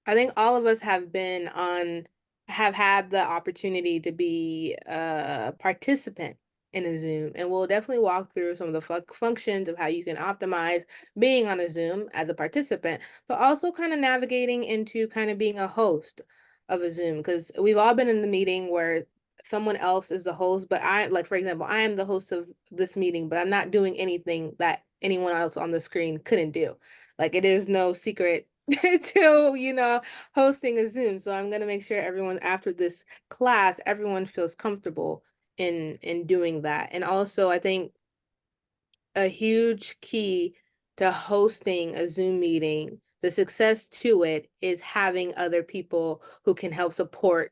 I think all of us have had the opportunity to be a participant in a Zoom, and we'll definitely walk through some of the functions of how you can optimize being on a Zoom as a participant, but also kind of navigating into kind of being a host of a Zoom, because we've all been in the meeting where someone else is the host, but like, for example, I am the host of this meeting, but I'm not doing anything that anyone else on the screen couldn't do. Like, it is no secret to, hosting a Zoom. So I'm gonna make sure everyone after this class, everyone feels comfortable in doing that. And also, I think a huge key to hosting a Zoom meeting, the success to it is having other people who can help support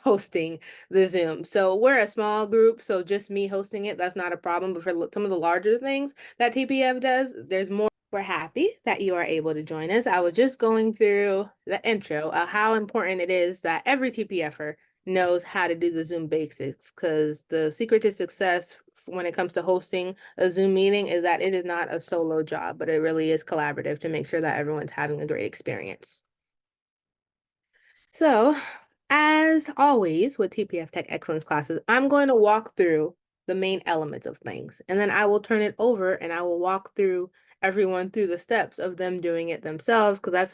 hosting the Zoom. So we're a small group, so just me hosting it, that's not a problem. But for some of the larger things that TPF does, there's more. We're happy that you are able to join us. I was just going through the intro of how important it is that every TPFer knows how to do the Zoom basics, because the secret to success when it comes to hosting a Zoom meeting is that it is not a solo job, but it really is collaborative to make sure that everyone's having a great experience. So, as always with TPF Tech Excellence classes, I'm going to walk through the main elements of things, and then I will turn it over and I will walk through everyone through the steps of them doing it themselves, because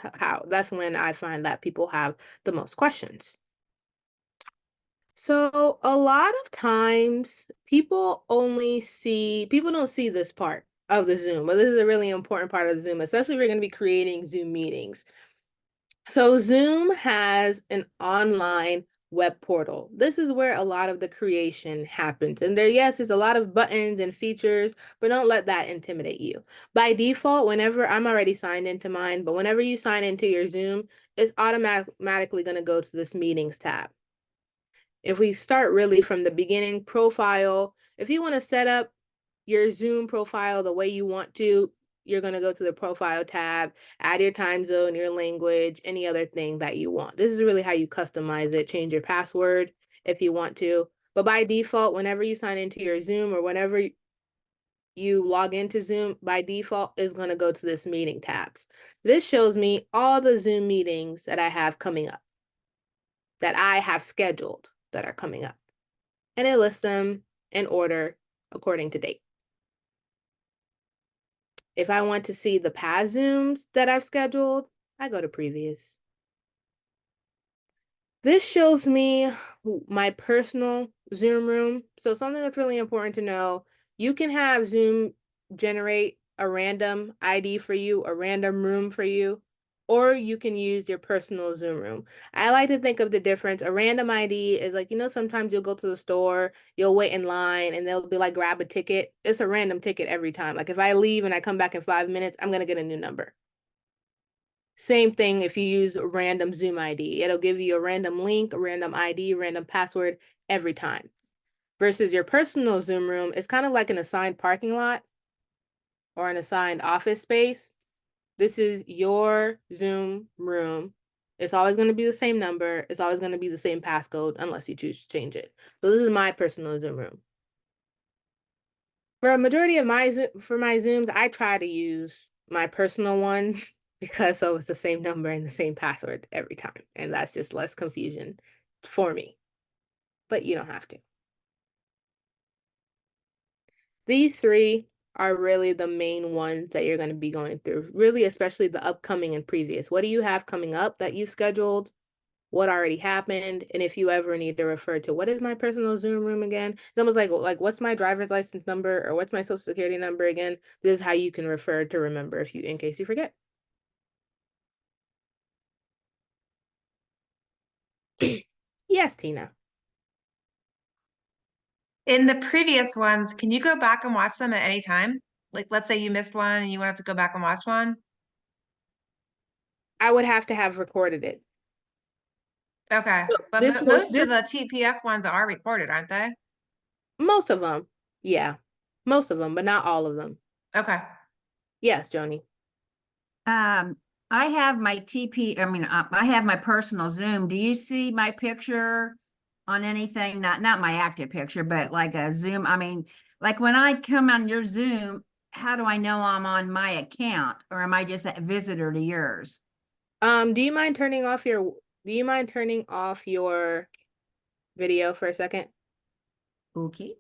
that's when I find that people have the most questions. So a lot of times people don't see this part of the Zoom, but this is a really important part of the Zoom, especially if you're going to be creating Zoom meetings. So Zoom has an online web portal. This is where a lot of the creation happens. And there, yes, there's a lot of buttons and features, but don't let that intimidate you. By default, whenever I'm already signed into mine, but whenever you sign into your Zoom, it's automatically going to go to this meetings tab. If we start really from the beginning, profile, if you want to set up your Zoom profile the way you want to, you're going to go to the profile tab, add your time zone, your language, any other thing that you want. This is really how you customize it. Change your password if you want to. But by default, whenever you sign into your Zoom or whenever you log into Zoom, by default is going to go to this meeting tabs. This shows me all the Zoom meetings that I have coming up, that I have scheduled that are coming up. And it lists them in order according to date. If I want to see the past Zooms that I've scheduled, I go to previous. This shows me my personal Zoom room. So something that's really important to know, you can have Zoom generate a random ID for you, a random room for you, or you can use your personal Zoom room. I like to think of the difference. A random ID is like, sometimes you'll go to the store, you'll wait in line, and they'll be like, grab a ticket. It's a random ticket every time. Like if I leave and I come back in 5 minutes, I'm going to get a new number. Same thing if you use a random Zoom ID. It'll give you a random link, a random ID, random password every time. Versus your personal Zoom room, it's kind of like an assigned parking lot or an assigned office space. This is your Zoom room. It's always going to be the same number. It's always going to be the same passcode unless you choose to change it. So this is my personal Zoom room. For a majority of my Zooms, I try to use my personal one because so it's the same number and the same password every time. And that's just less confusion for me. But you don't have to. These three are really the main ones that you're going to be going through, really, especially the upcoming and previous. What do you have coming up that you've scheduled? What already happened? And if you ever need to refer to what is my personal Zoom room again? It's almost like what's my driver's license number or what's my social security number again? This is how you can refer to remember in case you forget. Yes, Tina. In the previous ones, can you go back and watch them at any time? Like, let's say you missed one and you want to go back and watch one. I would have to have recorded it. Okay, So but most of the TPF ones are recorded, aren't they? Most of them. Yeah. Most of them, but not all of them. Okay. Yes, Joni. I have my I have my personal Zoom. Do you see my picture on anything? Not my active picture, but like a Zoom. I mean, like when I come on your Zoom, how do I know I'm on my account or am I just a visitor to yours? Do you mind turning off your video for a second? Okay.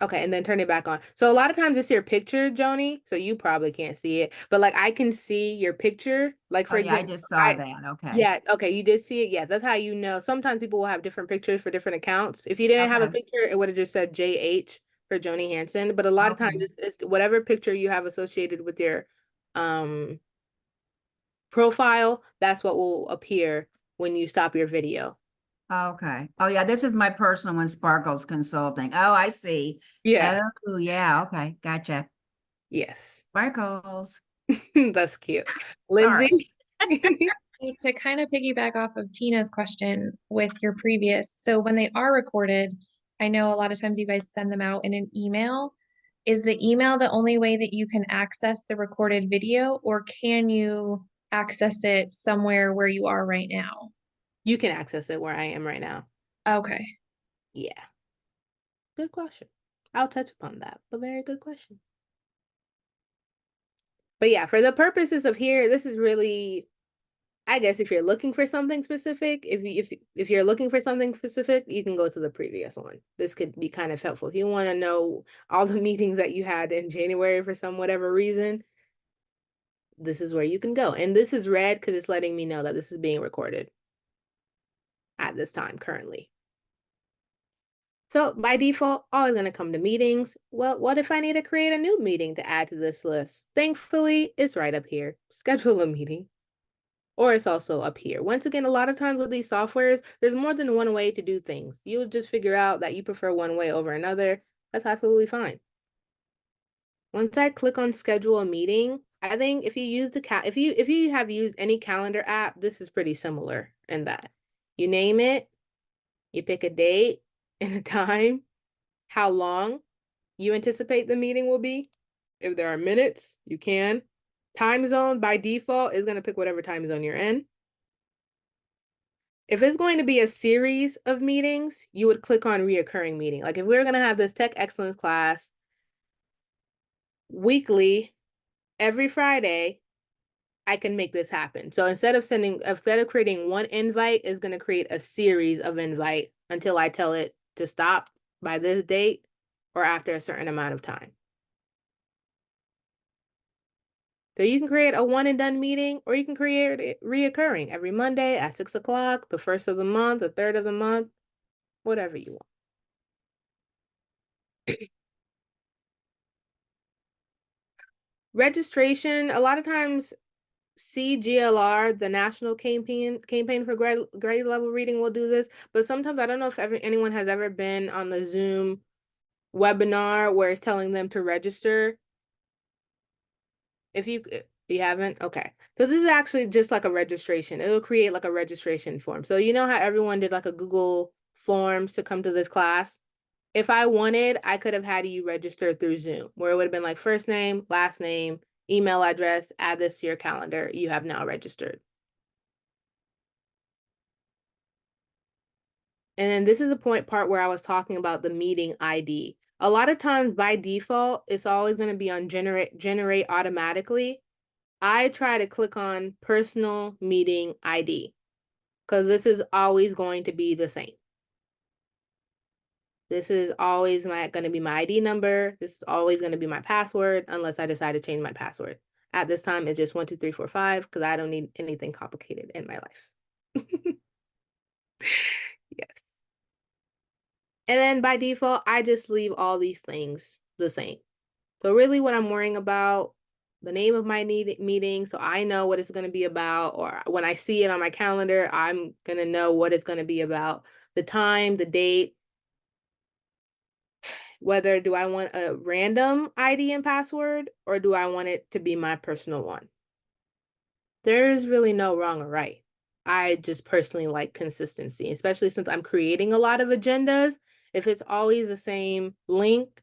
Okay, and then turn it back on. So a lot of times it's your picture, Joni, so you probably can't see it, but like I can see your picture. Like Oh for yeah, I example, just saw that. Okay. yeah, okay, you did see it. Yeah, that's how you know. Sometimes people will have different pictures for different accounts. If you didn't have a Okay. picture, it would have just said JH for Joni Hansen. But a lot of times Okay. it's whatever picture you have associated with your um profile, that's what will appear when you stop your video. Okay. Oh yeah, this is my personal one, Sparkles Consulting. Oh, I see. Yeah. Oh yeah. Okay. Gotcha. Yes. Sparkles. That's cute. Sorry. Lindsay? So to kind of piggyback off of Tina's question with your previous, so when they are recorded, I know a lot of times you guys send them out in an email. Is the email the only way that you can access the recorded video, or can you access it somewhere where you are right now? You can access it where I am right now. Okay. Yeah. Good question. I'll touch upon that, but very good question. But yeah, for the purposes of here, this is really, I guess if you're looking for something specific, if you're looking for something specific, you can go to the previous one. This could be kind of helpful. If you want to know all the meetings that you had in January for some whatever reason, this is where you can go. And this is red because it's letting me know that this is being recorded at this time currently. So by default, always going to come to meetings. Well, what if I need to create a new meeting to add to this list? Thankfully, it's right up here. Schedule a meeting. Or it's also up here. Once again, a lot of times with these softwares, there's more than one way to do things. You'll just figure out that you prefer one way over another. That's absolutely fine. Once I click on schedule a meeting, I think if you use if you have used any calendar app, this is pretty similar in that. You name it, you pick a date and a time, how long you anticipate the meeting will be. If there are minutes, you can. Time zone by default is going to pick whatever time zone you're in. If it's going to be a series of meetings, you would click on reoccurring meeting. Like if we were going to have this tech excellence class weekly, every Friday, I can make this happen. So instead of creating one invite, it's going to create a series of invite until I tell it to stop by this date or after a certain amount of time. So you can create a one and done meeting, or you can create it reoccurring every Monday at 6 o'clock, the first of the month, the third of the month, whatever you want. Registration, a lot of times CGLR, the National Campaign for Grade Level Reading will do this, but sometimes I don't know if anyone has ever been on the Zoom webinar where it's telling them to register. If you haven't, okay. So this is actually just like a registration. It'll create like a registration form. So you know how everyone did like a Google Forms to come to this class? If I wanted, I could have had you register through Zoom, where it would have been like first name, last name, email address, add this to your calendar. You have now registered. And then this is the part where I was talking about the meeting ID. A lot of times by default, it's always going to be on generate automatically. I try to click on personal meeting ID because this is always going to be the same. This is always going to be my ID number. This is always going to be my password unless I decide to change my password. At this time, it's just 1, 2, 3, 4, 5 because I don't need anything complicated in my life. Yes. And then by default, I just leave all these things the same. So really what I'm worrying about, the name of my meeting, so I know what it's going to be about, or when I see it on my calendar, I'm going to know what it's going to be about. The time, the date, whether do I want a random ID and password, or do I want it to be my personal one? There is really no wrong or right. I just personally like consistency, especially since I'm creating a lot of agendas. If it's always the same link,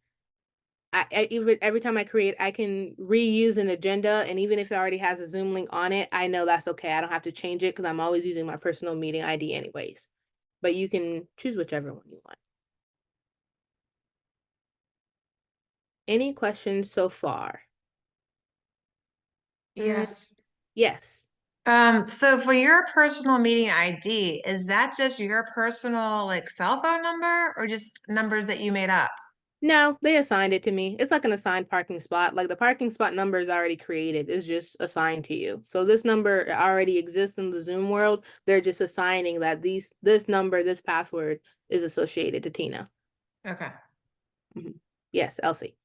even every time I create, I can reuse an agenda, and even if it already has a Zoom link on it, I know that's okay. I don't have to change it because I'm always using my personal meeting ID anyways. But you can choose whichever one you want. Any questions so far? Yes. Yes. So for your personal meeting ID, is that just your personal like cell phone number or just numbers that you made up? No, they assigned it to me. It's like an assigned parking spot. Like the parking spot number is already created. It's just assigned to you. So this number already exists in the Zoom world. They're just assigning that this number, this password is associated to Tina. Okay. Yes, Elsie.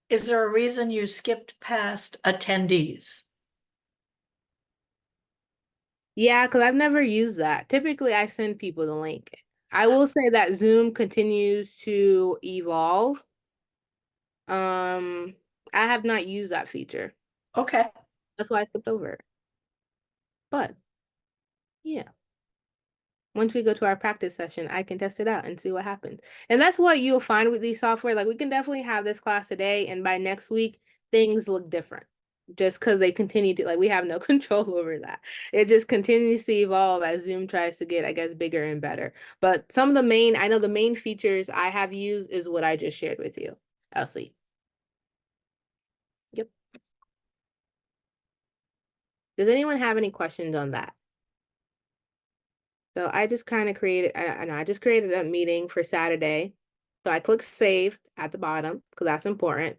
Is there a reason you skipped past attendees? Yeah, because I've never used that. Typically, I send people the link. I will say that Zoom continues to evolve. I have not used that feature. Okay. That's why I skipped over it. But yeah. Once we go to our practice session, I can test it out and see what happens. And that's what you'll find with these software. Like we can definitely have this class today, and by next week, things look different. Just because they continue to, like, we have no control over that. It just continues to evolve as Zoom tries to get, I guess, bigger and better. But some of the main, I know the main features I have used is what I just shared with you, Elsie. Yep. Does anyone have any questions on that? So I just kind of created, I just created a meeting for Saturday. So I click save at the bottom because that's important.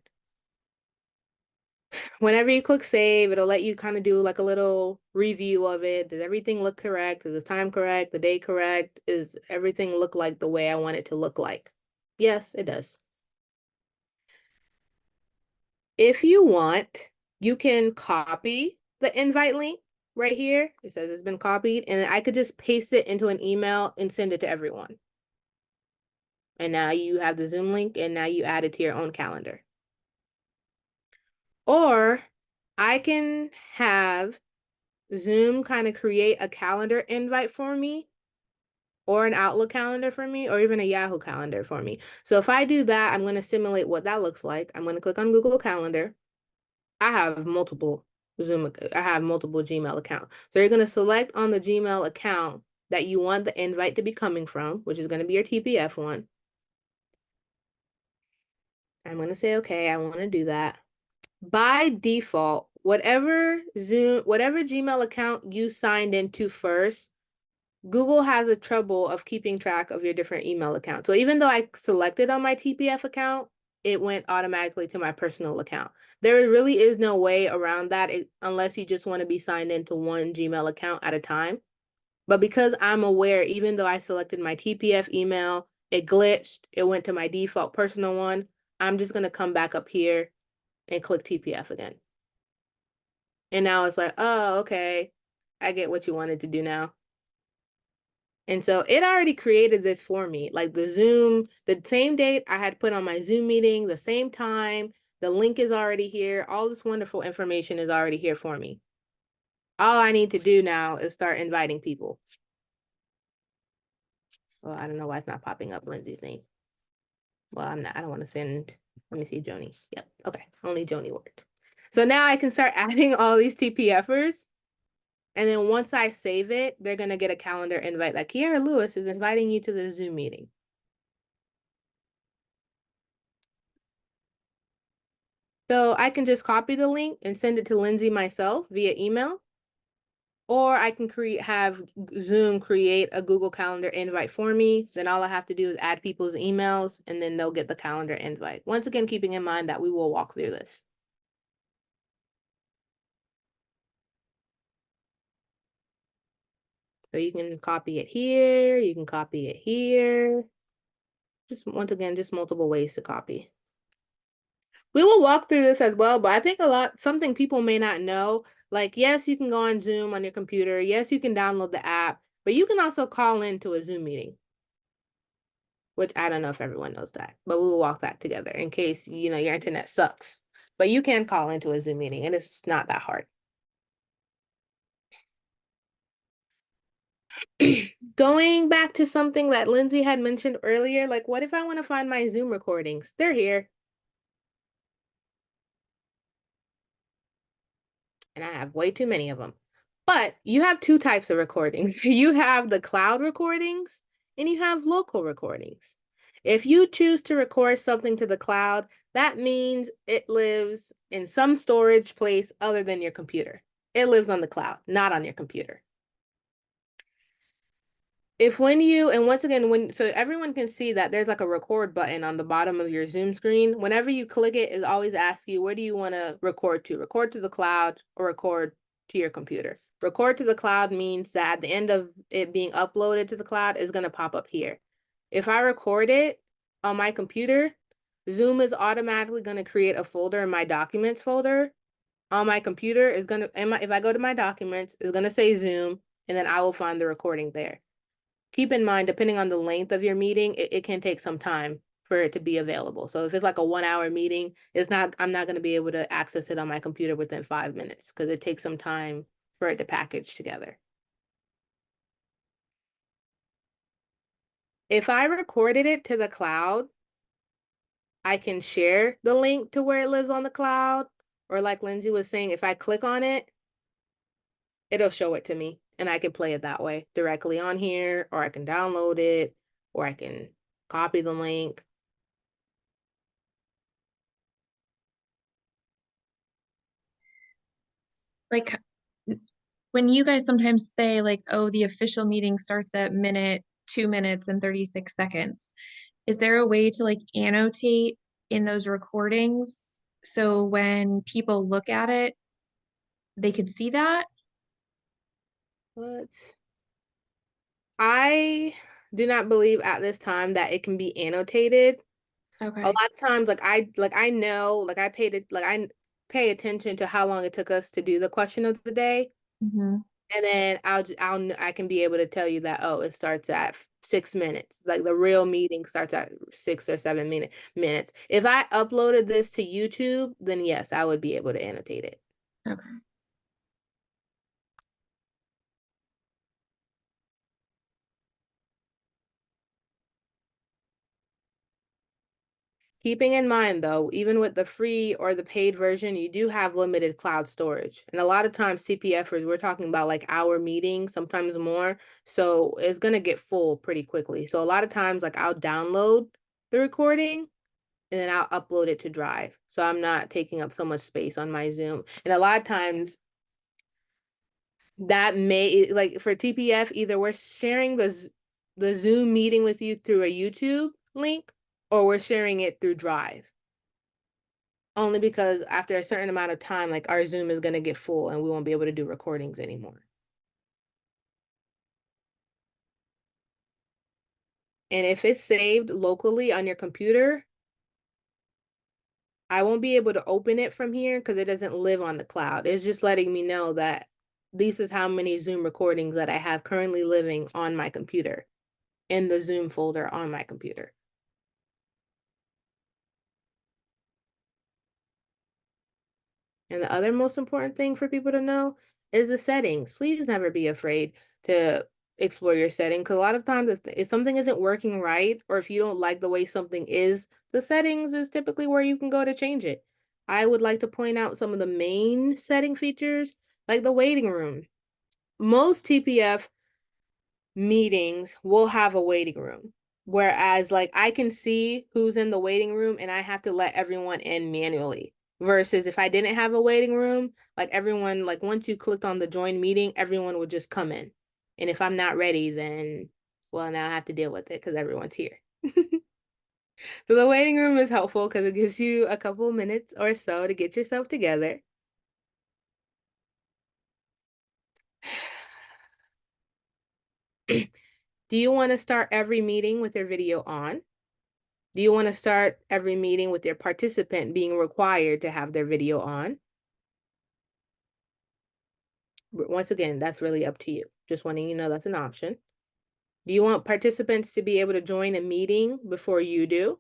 Whenever you click save, it'll let you kind of do like a little review of it. Does everything look correct? Is the time correct? The day correct? Is everything look like the way I want it to look like? Yes, it does. If you want, you can copy the invite link right here. It says it's been copied, and I could just paste it into an email and send it to everyone. And now you have the Zoom link, and now you add it to your own calendar. Or I can have Zoom kind of create a calendar invite for me, or an Outlook calendar for me, or even a Yahoo calendar for me. So if I do that, I'm going to simulate what that looks like. I'm going to click on Google Calendar. I have multiple Gmail accounts. So you're going to select on the Gmail account that you want the invite to be coming from, which is going to be your TPF one. I'm going to say, okay, I want to do that. By default, whatever Gmail account you signed into first, Google has a trouble of keeping track of your different email accounts. So even though I selected on my TPF account, it went automatically to my personal account. There really is no way around that unless you just want to be signed into one Gmail account at a time. But because I'm aware, even though I selected my TPF email, it glitched, it went to my default personal one, I'm just going to come back up here and click TPF again. And now it's like, oh, okay, I get what you wanted to do now. And so it already created this for me, like the Zoom, the same date I had put on my Zoom meeting, the same time, the link is already here. All this wonderful information is already here for me. All I need to do now is start inviting people. Well, I don't know why it's not popping up Lindsay's name. Well, I don't want to send, let me see Joni. Yep, okay, only Joni worked. So now I can start adding all these TPFers. And then once I save it, they're going to get a calendar invite like Kiara Lewis is inviting you to the Zoom meeting. So I can just copy the link and send it to Lindsay myself via email. Or I can have Zoom create a Google Calendar invite for me. Then all I have to do is add people's emails and then they'll get the calendar invite. Once again, keeping in mind that we will walk through this. So you can copy it here, you can copy it here. Just once again, just multiple ways to copy. We will walk through this as well, but I think something people may not know, like, yes, you can go on Zoom on your computer. Yes, you can download the app, but you can also call into a Zoom meeting, which I don't know if everyone knows that, but we will walk that together in case, your internet sucks. But you can call into a Zoom meeting and it's not that hard. Going back to something that Lindsay had mentioned earlier, like what if I want to find my Zoom recordings? They're here. And I have way too many of them. But you have two types of recordings. You have the cloud recordings and you have local recordings. If you choose to record something to the cloud, that means it lives in some storage place other than your computer. It lives on the cloud, not on your computer. If when you, and once again, so everyone can see that there's like a record button on the bottom of your Zoom screen. Whenever you click it, it always asks you, where do you want to record to? Record to the cloud or record to your computer. Record to the cloud means that at the end of it being uploaded to the cloud is going to pop up here. If I record it on my computer, Zoom is automatically going to create a folder in my documents folder. On my computer is going to, if I go to my documents, it's going to say Zoom, and then I will find the recording there. Keep in mind, depending on the length of your meeting, it can take some time for it to be available. So if it's like a 1 hour meeting, I'm not going to be able to access it on my computer within 5 minutes because it takes some time for it to package together. If I recorded it to the cloud, I can share the link to where it lives on the cloud. Or like Lindsay was saying, if I click on it, it'll show it to me and I can play it that way directly on here, or I can download it, or I can copy the link. Like when you guys sometimes say like, oh, the official meeting starts at minute 2 minutes and 36 seconds, is there a way to like annotate in those recordings so when people look at it, they could see that? I do not believe at this time that it can be annotated. Okay. A lot of times, I know, I pay attention to how long it took us to do the question of the day. Mm-hmm. And then I can be able to tell you that, oh, it starts at 6 minutes. Like the real meeting starts at 6 or 7 minutes. If I uploaded this to YouTube, then yes, I would be able to annotate it. Okay. Keeping in mind though, even with the free or the paid version, you do have limited cloud storage. And a lot of times CPFers, we're talking about like hour meetings, sometimes more. So it's gonna get full pretty quickly. So a lot of times like I'll download the recording and then I'll upload it to Drive. So I'm not taking up so much space on my Zoom. And a lot of times that may, like for TPF, either we're sharing the Zoom meeting with you through a YouTube link or we're sharing it through Drive. Only because after a certain amount of time, like our Zoom is going to get full and we won't be able to do recordings anymore. And if it's saved locally on your computer, I won't be able to open it from here because it doesn't live on the cloud. It's just letting me know that this is how many Zoom recordings that I have currently living on my computer in the Zoom folder on my computer. And the other most important thing for people to know is the settings. Please never be afraid to explore your setting because a lot of times if something isn't working right or if you don't like the way something is, the settings is typically where you can go to change it. I would like to point out some of the main setting features like the waiting room. Most TPF meetings will have a waiting room. Whereas like I can see who's in the waiting room and I have to let everyone in manually. Versus if I didn't have a waiting room, like everyone, like once you clicked on the join meeting, everyone would just come in. And if I'm not ready, then well, now I have to deal with it because everyone's here. So the waiting room is helpful because it gives you a couple of minutes or so to get yourself together. Do you want to start every meeting with your video on? Do you want to start every meeting with your participant being required to have their video on? Once again, that's really up to you. Just wanting you to know that's an option. Do you want participants to be able to join a meeting before you do?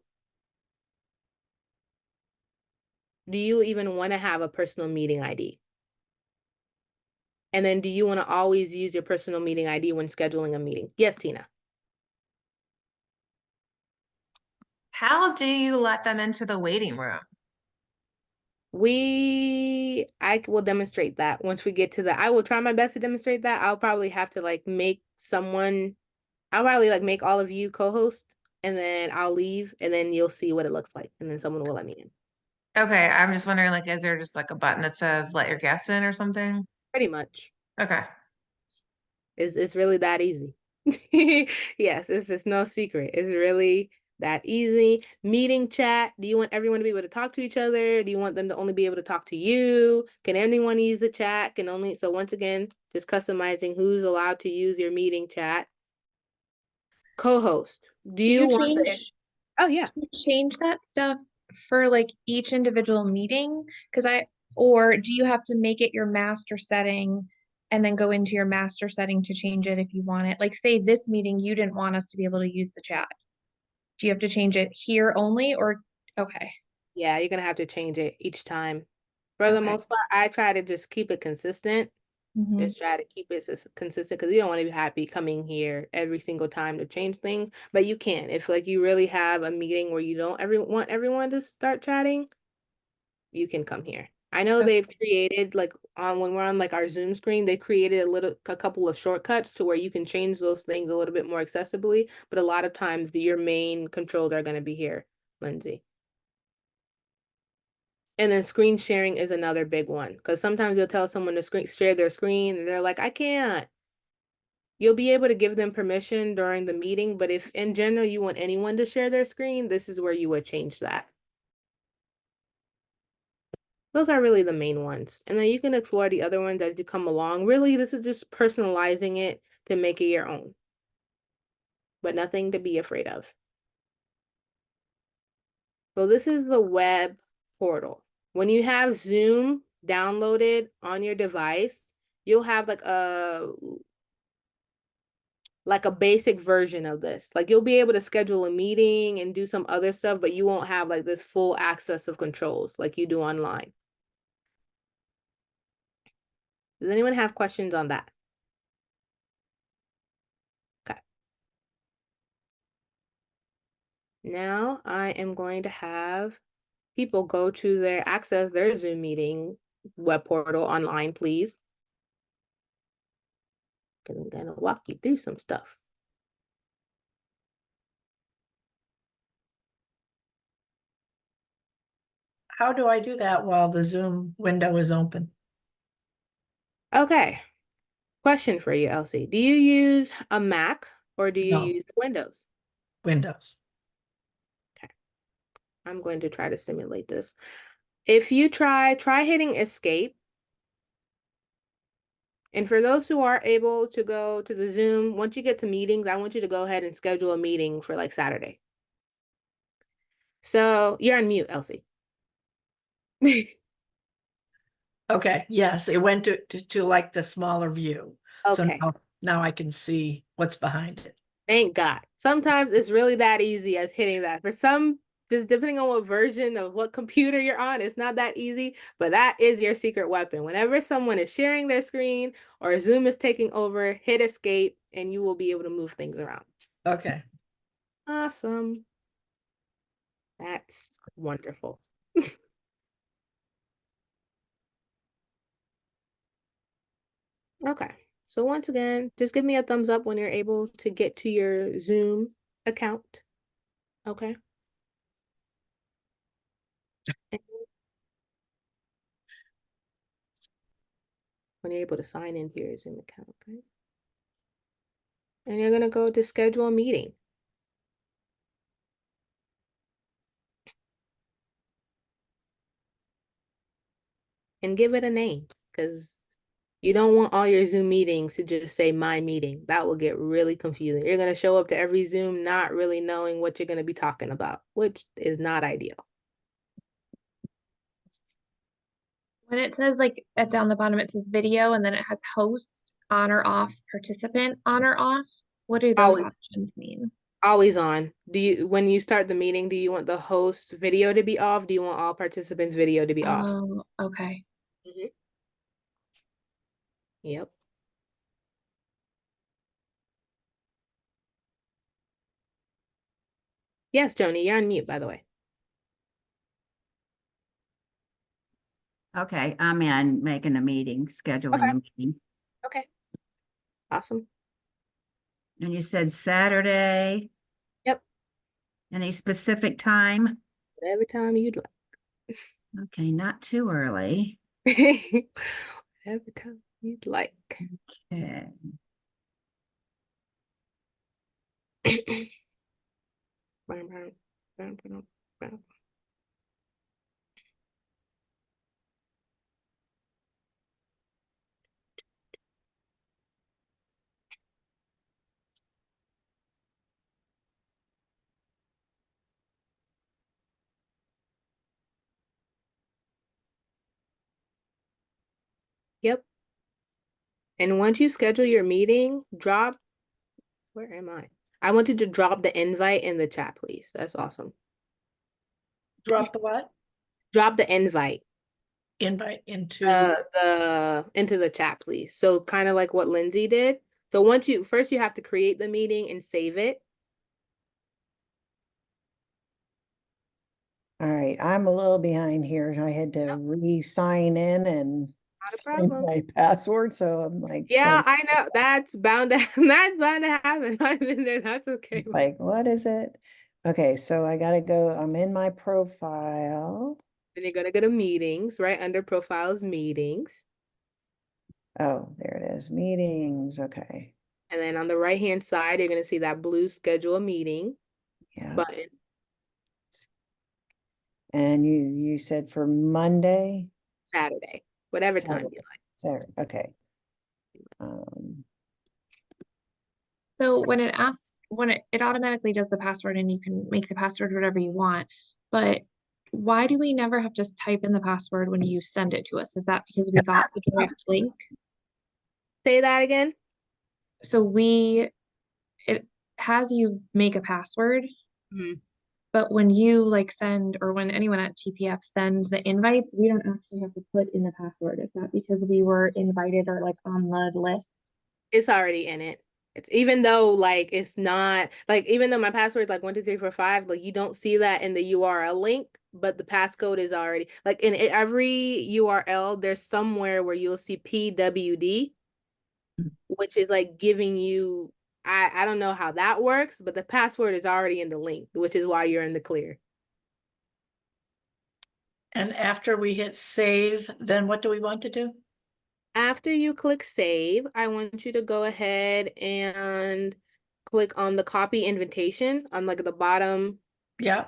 Do you even want to have a personal meeting ID? And then do you want to always use your personal meeting ID when scheduling a meeting? Yes, Tina. How do you let them into the waiting room? I will demonstrate that once we get to that. I will try my best to demonstrate that. I'll probably have to like make someone, I'll probably like make all of you co-host and then I'll leave, and then you'll see what it looks like, and then someone will let me in. Okay, I'm just wondering, like, is there just like a button that says let your guests in or something? Pretty much. Okay. It's really that easy. Yes, it's no secret. It's really that easy. Meeting chat. Do you want everyone to be able to talk to each other? Do you want them to only be able to talk to you? Can anyone use the chat? Can only, so once again, just customizing who's allowed to use your meeting chat. Co-host. Do Do you you want the, oh yeah. change that stuff for like each individual meeting? Or do you have to make it your master setting and then go into your master setting to change it if you want it? Like say this meeting, you didn't want us to be able to use the chat. Do you have to change it here only or, okay, Yeah, you're gonna have to change it each time. For the okay. most part, I try to just keep it consistent. Mhm. Just try to keep it consistent because you don't want to be happy coming here every single time to change things. But you can. If like you really have a meeting where you don't want everyone to start chatting, you can come here. I know Okay. they've created like on when we're on like our Zoom screen, they created a couple of shortcuts to where you can change those things a little bit more accessibly. But a lot of times your main controls are going to be here, Lindsay. And then screen sharing is another big one because sometimes you'll tell someone to share their screen and they're like, I can't. You'll be able to give them permission during the meeting, but if in general you want anyone to share their screen, this is where you would change that. Those are really the main ones. And then you can explore the other ones as you come along. Really, this is just personalizing it to make it your own, but nothing to be afraid of. So this is the web portal. When you have Zoom downloaded on your device, you'll have like a basic version of this. Like you'll be able to schedule a meeting and do some other stuff, but you won't have like this full access of controls like you do online. Does anyone have questions on that? Okay. Now I am going to have people go to access their Zoom meeting web portal online, please. Because I'm gonna walk you through some stuff. How do I do that while the Zoom window is open? Okay. Question for you, Elsie. Do you use a Mac or do you No, use Windows? Windows. Okay. I'm going to try to simulate this. If you try hitting escape. And for those who are able to go to the Zoom, once you get to meetings, I want you to go ahead and schedule a meeting for like Saturday. So you're on mute, Elsie. Okay, yes, it went to like the smaller view. So Okay. now I can see what's behind it. Thank God. Sometimes it's really that easy as hitting that. For some, just depending on what version of what computer you're on, it's not that easy, but that is your secret weapon. Whenever someone is sharing their screen or Zoom is taking over, hit escape and you will be able to move things around. Okay. Awesome. That's wonderful. Okay. So once again, just give me a thumbs up when you're able to get to your Zoom account. Okay. And when you're able to sign into your Zoom account, okay? And you're gonna go to schedule a meeting. And give it a name because you don't want all your Zoom meetings to just say my meeting. That will get really confusing. You're gonna show up to every Zoom not really knowing what you're gonna be talking about, which is not ideal. When it says like down the bottom, it says video and then it has host on or off, participant on or off. What do those Always, options mean? always on. When you start the meeting, do you want the host video to be off? Do you want all participants video to be off? Oh, okay. Yep. Yes, Joni, you're on mute, by the way. Okay, I'm in making a meeting, scheduling a meeting. Okay. Awesome. And you said Saturday, Yep. Any specific time? Whatever time you'd Okay, not too early. like. Whatever time you'd like. Okay. Yep. And once you schedule your meeting, where am I? I want you to drop the invite in the chat, please. That's awesome. Drop the what? Drop the invite Invite into, into the chat, please. So kind of like what Lindsay did. So first you have to create the meeting and save it. All right, I'm a little behind here. I had to re-sign in and Not a change problem. my password, so I'm like, Yeah, I know. That's bound to that's bound to happen. I've been there. That's okay. like, what is it? Okay, so I gotta go, I'm in my profile. Then you're gonna go to meetings, right under profiles, meetings. Oh, there it is, meetings, okay. And then on the right-hand side, you're gonna see that blue schedule a meeting Yeah, button. and you said for Monday? Saturday, whatever time Saturday. you like. Saturday, okay. Um, So when it automatically does the password and you can make the password whatever you want, but why do we never have to type in the password when you send it to us? Is that because we got the direct link? Say that again. So it has you make a password, Mhm. but when you like send or when anyone at TPF sends the invite, we don't actually have to put in the password. Is that because we were invited or like on the list? It's already in it. It's even though like it's not like even though my password is like 12345, like you don't see that in the URL link, but the passcode is already like in every URL, there's somewhere where you'll see PWD, which is like giving you I don't know how that works, but the password is already in the link, which is why you're in the clear. and after we hit save, then what do we want to do? After you click save, I want you to go ahead and click on the copy invitation on like the bottom. Yeah,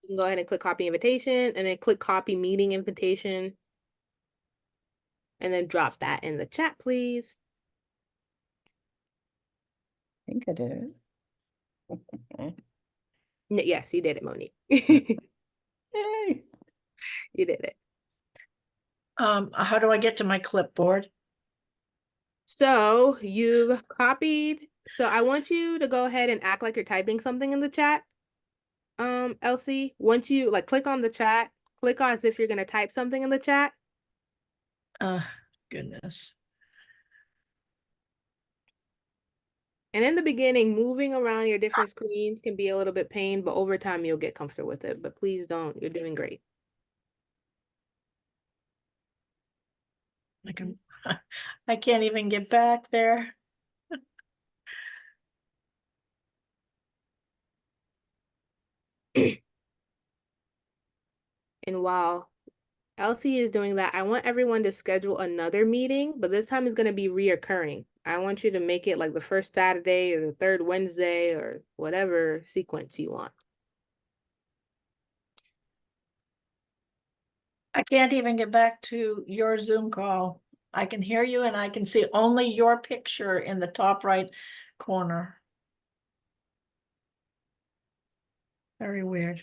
You can go ahead and click copy invitation and then click copy meeting invitation. And then drop that in the chat, please. I think I did it. Okay. Yes, you did it, Monique. You Yay. did it. how do I get to my clipboard? So you've copied. So I want you to go ahead and act like you're typing something in the chat. Elsie, once you like click on the chat, click on as if you're gonna type something in the chat. Uh, goodness. And in the beginning, moving around your different screens can be a little bit pain, but over time you'll get comfortable with it. But please don't, you're doing great. I can, I can't even get back there. And while Elsie is doing that, I want everyone to schedule another meeting, but this time it's going to be reoccurring. I want you to make it like the first Saturday or the third Wednesday or whatever sequence you want. I can't even get back to your Zoom call. I can hear you and I can see only your picture in the top right corner. Very weird.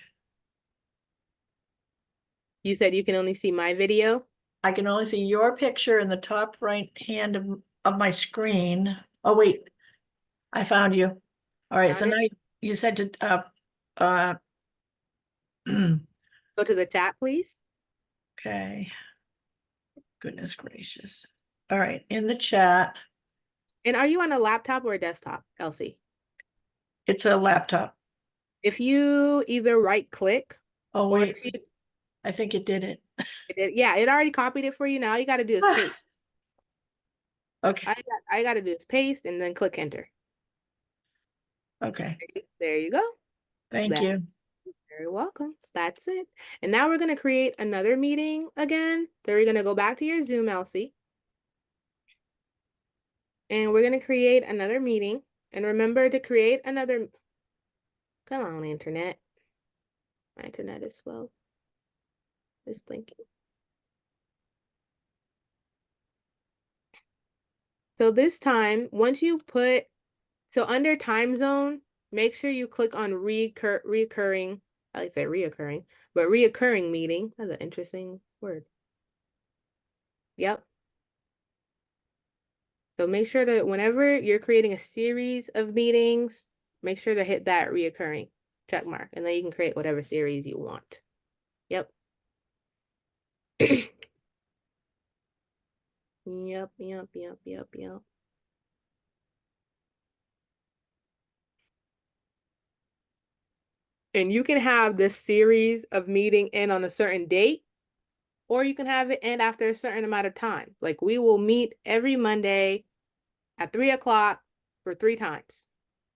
You said you can only see my video? I can only see your picture in the top right hand of my screen. Oh, wait, I found you. All right, Found so it? now you said to, Go to the chat, please. okay. Goodness gracious. All right, in the chat, And are you on a laptop or a desktop, Elsie? it's a laptop. If you either right click Oh, or wait, if you, I think it did it. yeah, it already copied it for you. Now all you got to do is paste. Okay, I got to do is paste and then click enter. okay. There you go. Thank That you. very welcome. That's it. And now we're going to create another meeting again. So we're going to go back to your Zoom, Elsie. And we're going to create another meeting. And remember to create another. Come on, internet. My internet is slow. It's blinking. So this time, once you put, so under time zone, make sure you click on recurring, I like to say reoccurring, but reoccurring meeting. That's an interesting word. Yep. So make sure to, whenever you're creating a series of meetings, make sure to hit that reoccurring check mark, and then you can create whatever series you want. Yep. Yep. And you can have this series of meeting end on a certain date, or you can have it end after a certain amount of time. Like we will meet every Monday at 3 o'clock for 3 times.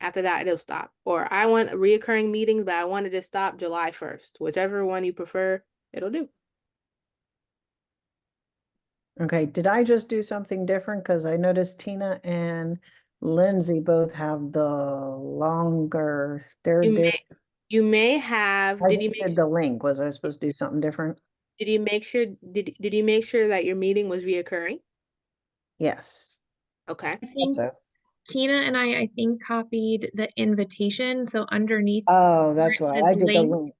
After that, it'll stop. Or I want reoccurring meetings, but I wanted to stop July 1st. Whichever one you prefer, it'll do. Okay, did I just do something different? Because I noticed Tina and Lindsay both have the longer, You may have, I did you just did the link. Was I supposed to do something different? make sure, did you make sure that your meeting was reoccurring? Yes. Okay. I think So, Tina and I think copied the invitation. So underneath oh, where that's it why says I did the link, link.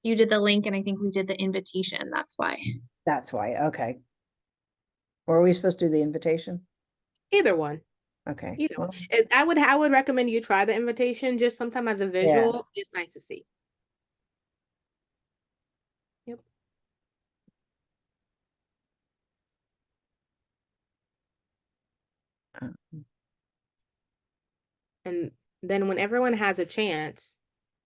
you did the link, and I think we did the invitation. That's why. That's why. Okay. Or are we supposed to do the invitation? Either one. Okay. You know, Well, I would recommend you try the invitation just sometime as a visual. It's nice to see. Yep. And then when everyone has a chance,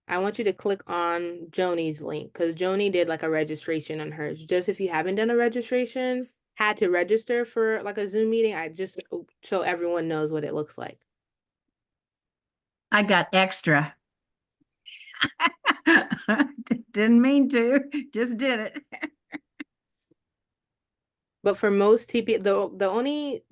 I want you to click on Joni's link because Joni did like a registration on hers. Just if you haven't done a registration, had to register for like a Zoom meeting, I just so everyone knows what it looks like. I got extra. Didn't mean to, just did it. But for most TP, the only,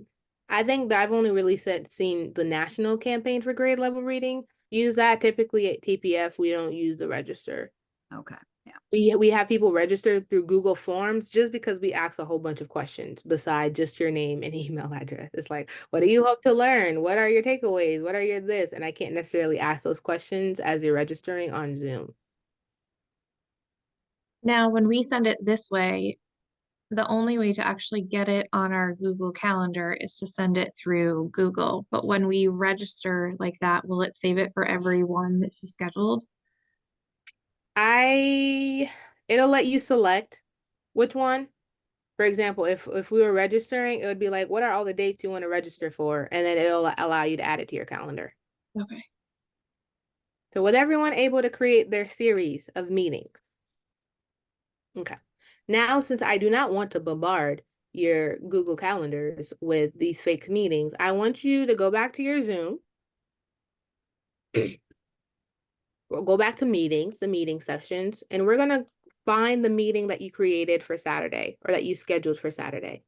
I think that I've only really seen the national campaign for grade level reading. Use that typically at TPF. We don't use the register. Okay, yeah. We have people register through Google Forms just because we ask a whole bunch of questions beside just your name and email address. It's like, what do you hope to learn? What are your takeaways? What are your this? And I can't necessarily ask those questions as you're registering on Zoom. Now, when we send it this way, the only way to actually get it on our Google Calendar is to send it through Google. But when we register like that, will it save it for every one that you scheduled? It'll let you select which one. For example, if we were registering, it would be like, what are all the dates you want to register for? And then it'll allow you to add it to your calendar. Okay. So with everyone able to create their series of meetings. Okay. Now, since I do not want to bombard your Google calendars with these fake meetings, I want you to go back to your Zoom. We'll go back to meetings, the meeting sessions, and we're going to find the meeting that you created for Saturday or that you scheduled for Saturday.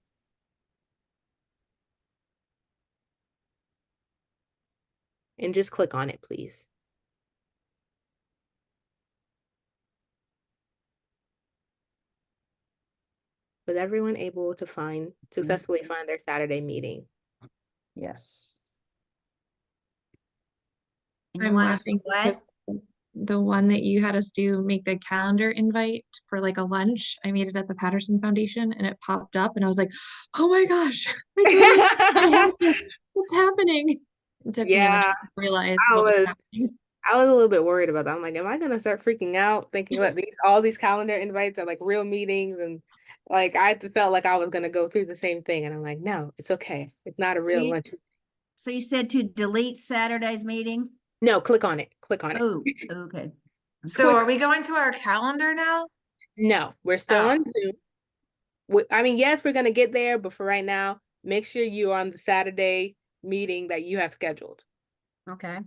And just click on it, please. Was everyone able to successfully find their Saturday meeting? yes. And you I'm want us laughing to what? because the one that you had us do make the calendar invite for like a lunch. I made it at the Patterson Foundation and it popped up and I was like, oh my gosh, I have this. What's happening? It took me a minute Yeah, to realize I what was was happening. I was a little bit worried about that. I'm like, am I gonna start freaking out thinking that all these calendar invites are like real meetings, and like I felt like I was gonna go through the same thing, and I'm like, no, it's okay. It's not a real See? lunch. So you said to delete Saturday's meeting? No, click on it. Click on it. Oh, okay. So are we going to our calendar now? No, we're still Oh. on Zoom. I mean, yes, we're gonna get there, but for right now, make sure you're on the Saturday meeting that you have scheduled. Okay.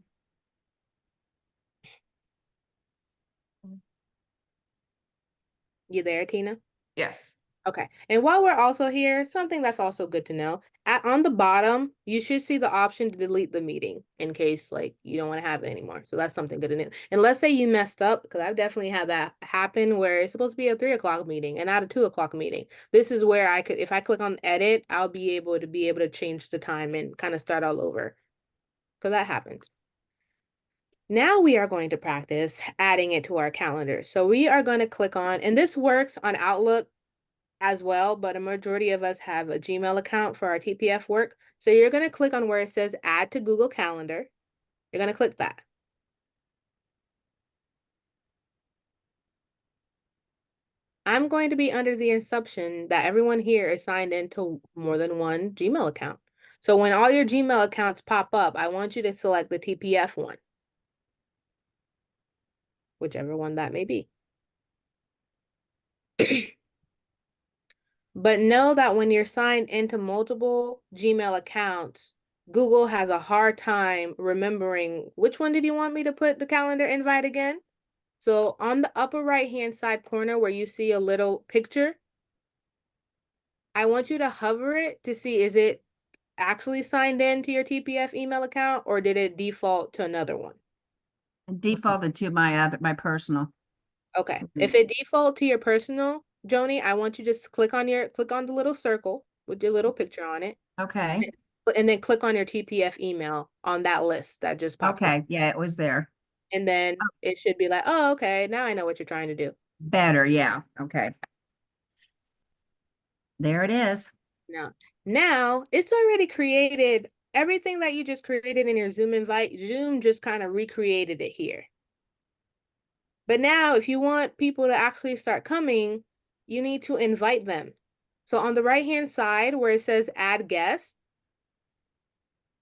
You there, Tina? Yes. Okay. And while we're also here, something that's also good to know, on the bottom, you should see the option to delete the meeting in case like you don't want to have it anymore. So that's something good to know. And let's say you messed up, because I've definitely had that happen where it's supposed to be a 3 o'clock meeting and not a 2 o'clock meeting. This is where I could, if I click on edit, I'll be able to change the time and kind of start all over. Because that happens. Now we are going to practice adding it to our calendar. So we are going to click on, and this works on Outlook as well, but a majority of us have a Gmail account for our TPF work. So you're going to click on where it says add to Google Calendar. You're going to click that. I'm going to be under the assumption that everyone here is signed into more than one Gmail account. So when all your Gmail accounts pop up, I want you to select the TPF one, whichever one that may be. But know that when you're signed into multiple Gmail accounts, Google has a hard time remembering which one did you want me to put the calendar invite again? So on the upper right-hand side corner where you see a little picture, I want you to hover it to see, is it actually signed in to your TPF email account or did it default to another one? Defaulted to my personal. Okay. If it default to your personal, Joni, I want you to just click on the little circle with your little picture on it. Okay. And then click on your TPF email on that list that just pops up. Okay. Yeah, it was there. And then it should be like, oh, okay, now I know what you're trying to do. Better. Yeah. Okay. There it is. Now it's already created everything that you just created in your Zoom invite. Zoom just kind of recreated it here. But now if you want people to actually start coming, you need to invite them. So on the right-hand side where it says add guest,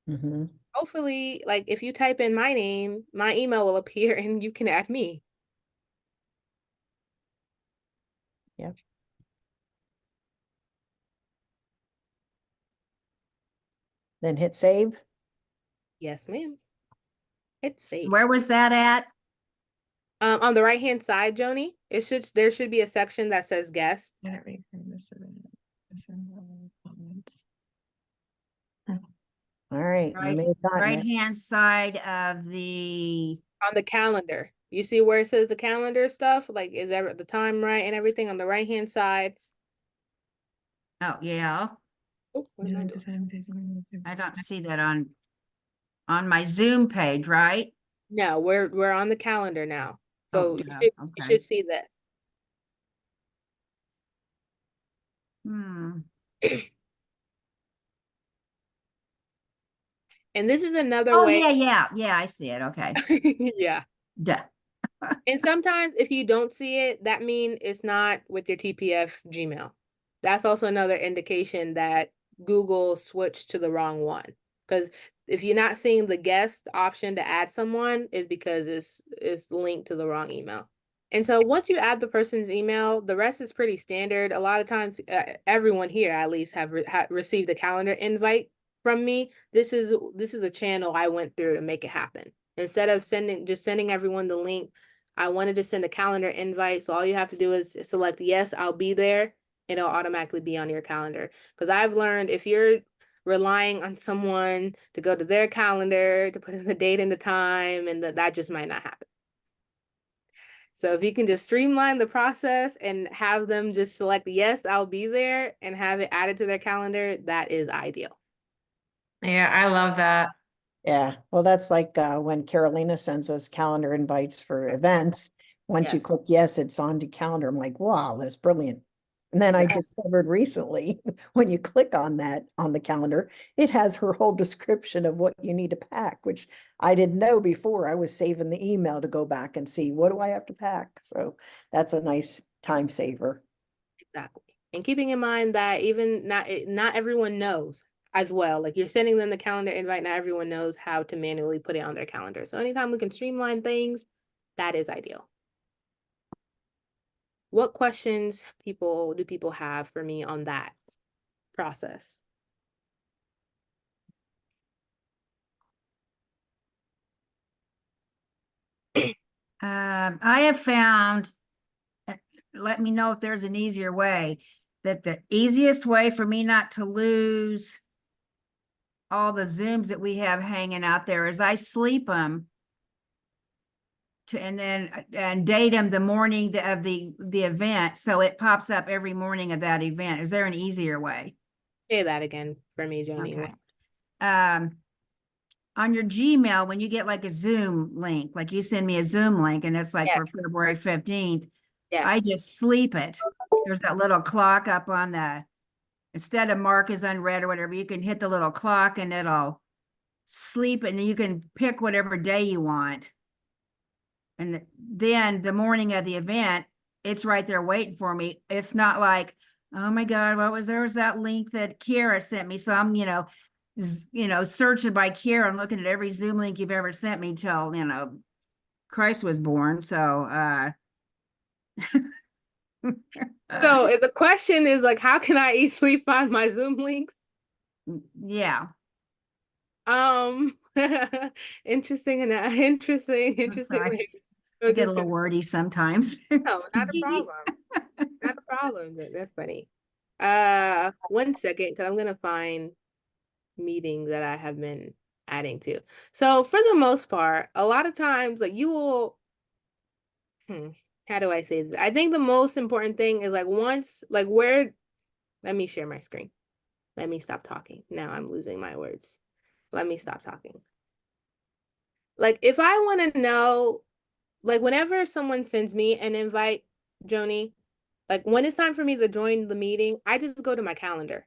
Mhm. hopefully, like if you type in my name, my email will appear and you can add me. Yep. Then hit save. Yes, ma'am. It's safe. Where was that at? On the right-hand side, Joni, there should be a section that says guest. All right, you may have gotten Right it. hand side of the, On the calendar. You see where it says the calendar stuff? Like, is that the time right and everything on the right-hand side? oh, yeah. Oh, what am I doing? I don't see that on my Zoom page, right? No, we're on the calendar now. Oh, So you duh, should you okay. should see this. Hmm. And this is another Oh, way. yeah, I see it. Okay. Yeah. Duh. And sometimes if you don't see it, that means it's not with your TPF Gmail. That's also another indication that Google switched to the wrong one. Because if you're not seeing the guest option to add someone, is because it's linked to the wrong email. And so once you add the person's email, the rest is pretty standard. A lot of times, everyone here at least have received a calendar invite from me. This is a channel I went through to make it happen. Instead of sending everyone the link, I wanted to send a calendar invite. So all you have to do is select yes, I'll be there. It'll automatically be on your calendar. Because I've learned if you're relying on someone to go to their calendar to put in the date and the time, and that just might not happen. So if you can just streamline the process and have them just select yes, I'll be there and have it added to their calendar, that is ideal. Yeah, I love that. Yeah, well, that's like when Carolina sends us calendar invites for events. Once you Yes. click yes, it's on to calendar. I'm like, wow, that's brilliant. And then I Exactly. discovered recently, when you click on that on the calendar, it has her whole description of what you need to pack, which I didn't know before. I was saving the email to go back and see what do I have to pack. So that's a nice time saver. Exactly. And keeping in mind that even not everyone knows as well. Like you're sending them the calendar invite, not everyone knows how to manually put it on their calendar. So anytime we can streamline things, that is ideal. What questions do people have for me on that process? I have found let me know if there's an easier way. That the easiest way for me not to lose all the Zooms that we have hanging out there is I sleep them and date them the morning of the event, so it pops up every morning of that event. Is there an easier way? Say that again for me, Joni. Okay. On your Gmail, when you get like a Zoom link, like you send me a Zoom link and it's like Yes. for February 15th, Yes. I just sleep it. There's that little clock up on the, instead of mark as unread or whatever, you can hit the little clock and it'll sleep and you can pick whatever day you want. And then the morning of the event, it's right there waiting for me. It's not like, oh my God, there was that link that Kara sent me. So I'm, searching by Kara and looking at every Zoom link you've ever sent me till, Christ was born. So, So if the question is like, how can I easily find my Zoom links? yeah. Interesting and interesting Sorry. way. I get a little wordy sometimes. No, not a problem. Not a problem. That's funny. 1 second, because I'm gonna find meetings that I have been adding to. So for the most part, a lot of times, like you will, how do I say this? I think the most important thing is like once, like let me share my screen. Let me stop talking. Now I'm losing my words. Let me stop talking. Like if I want to know, like whenever someone sends me an invite, Joni, like when it's time for me to join the meeting, I just go to my calendar.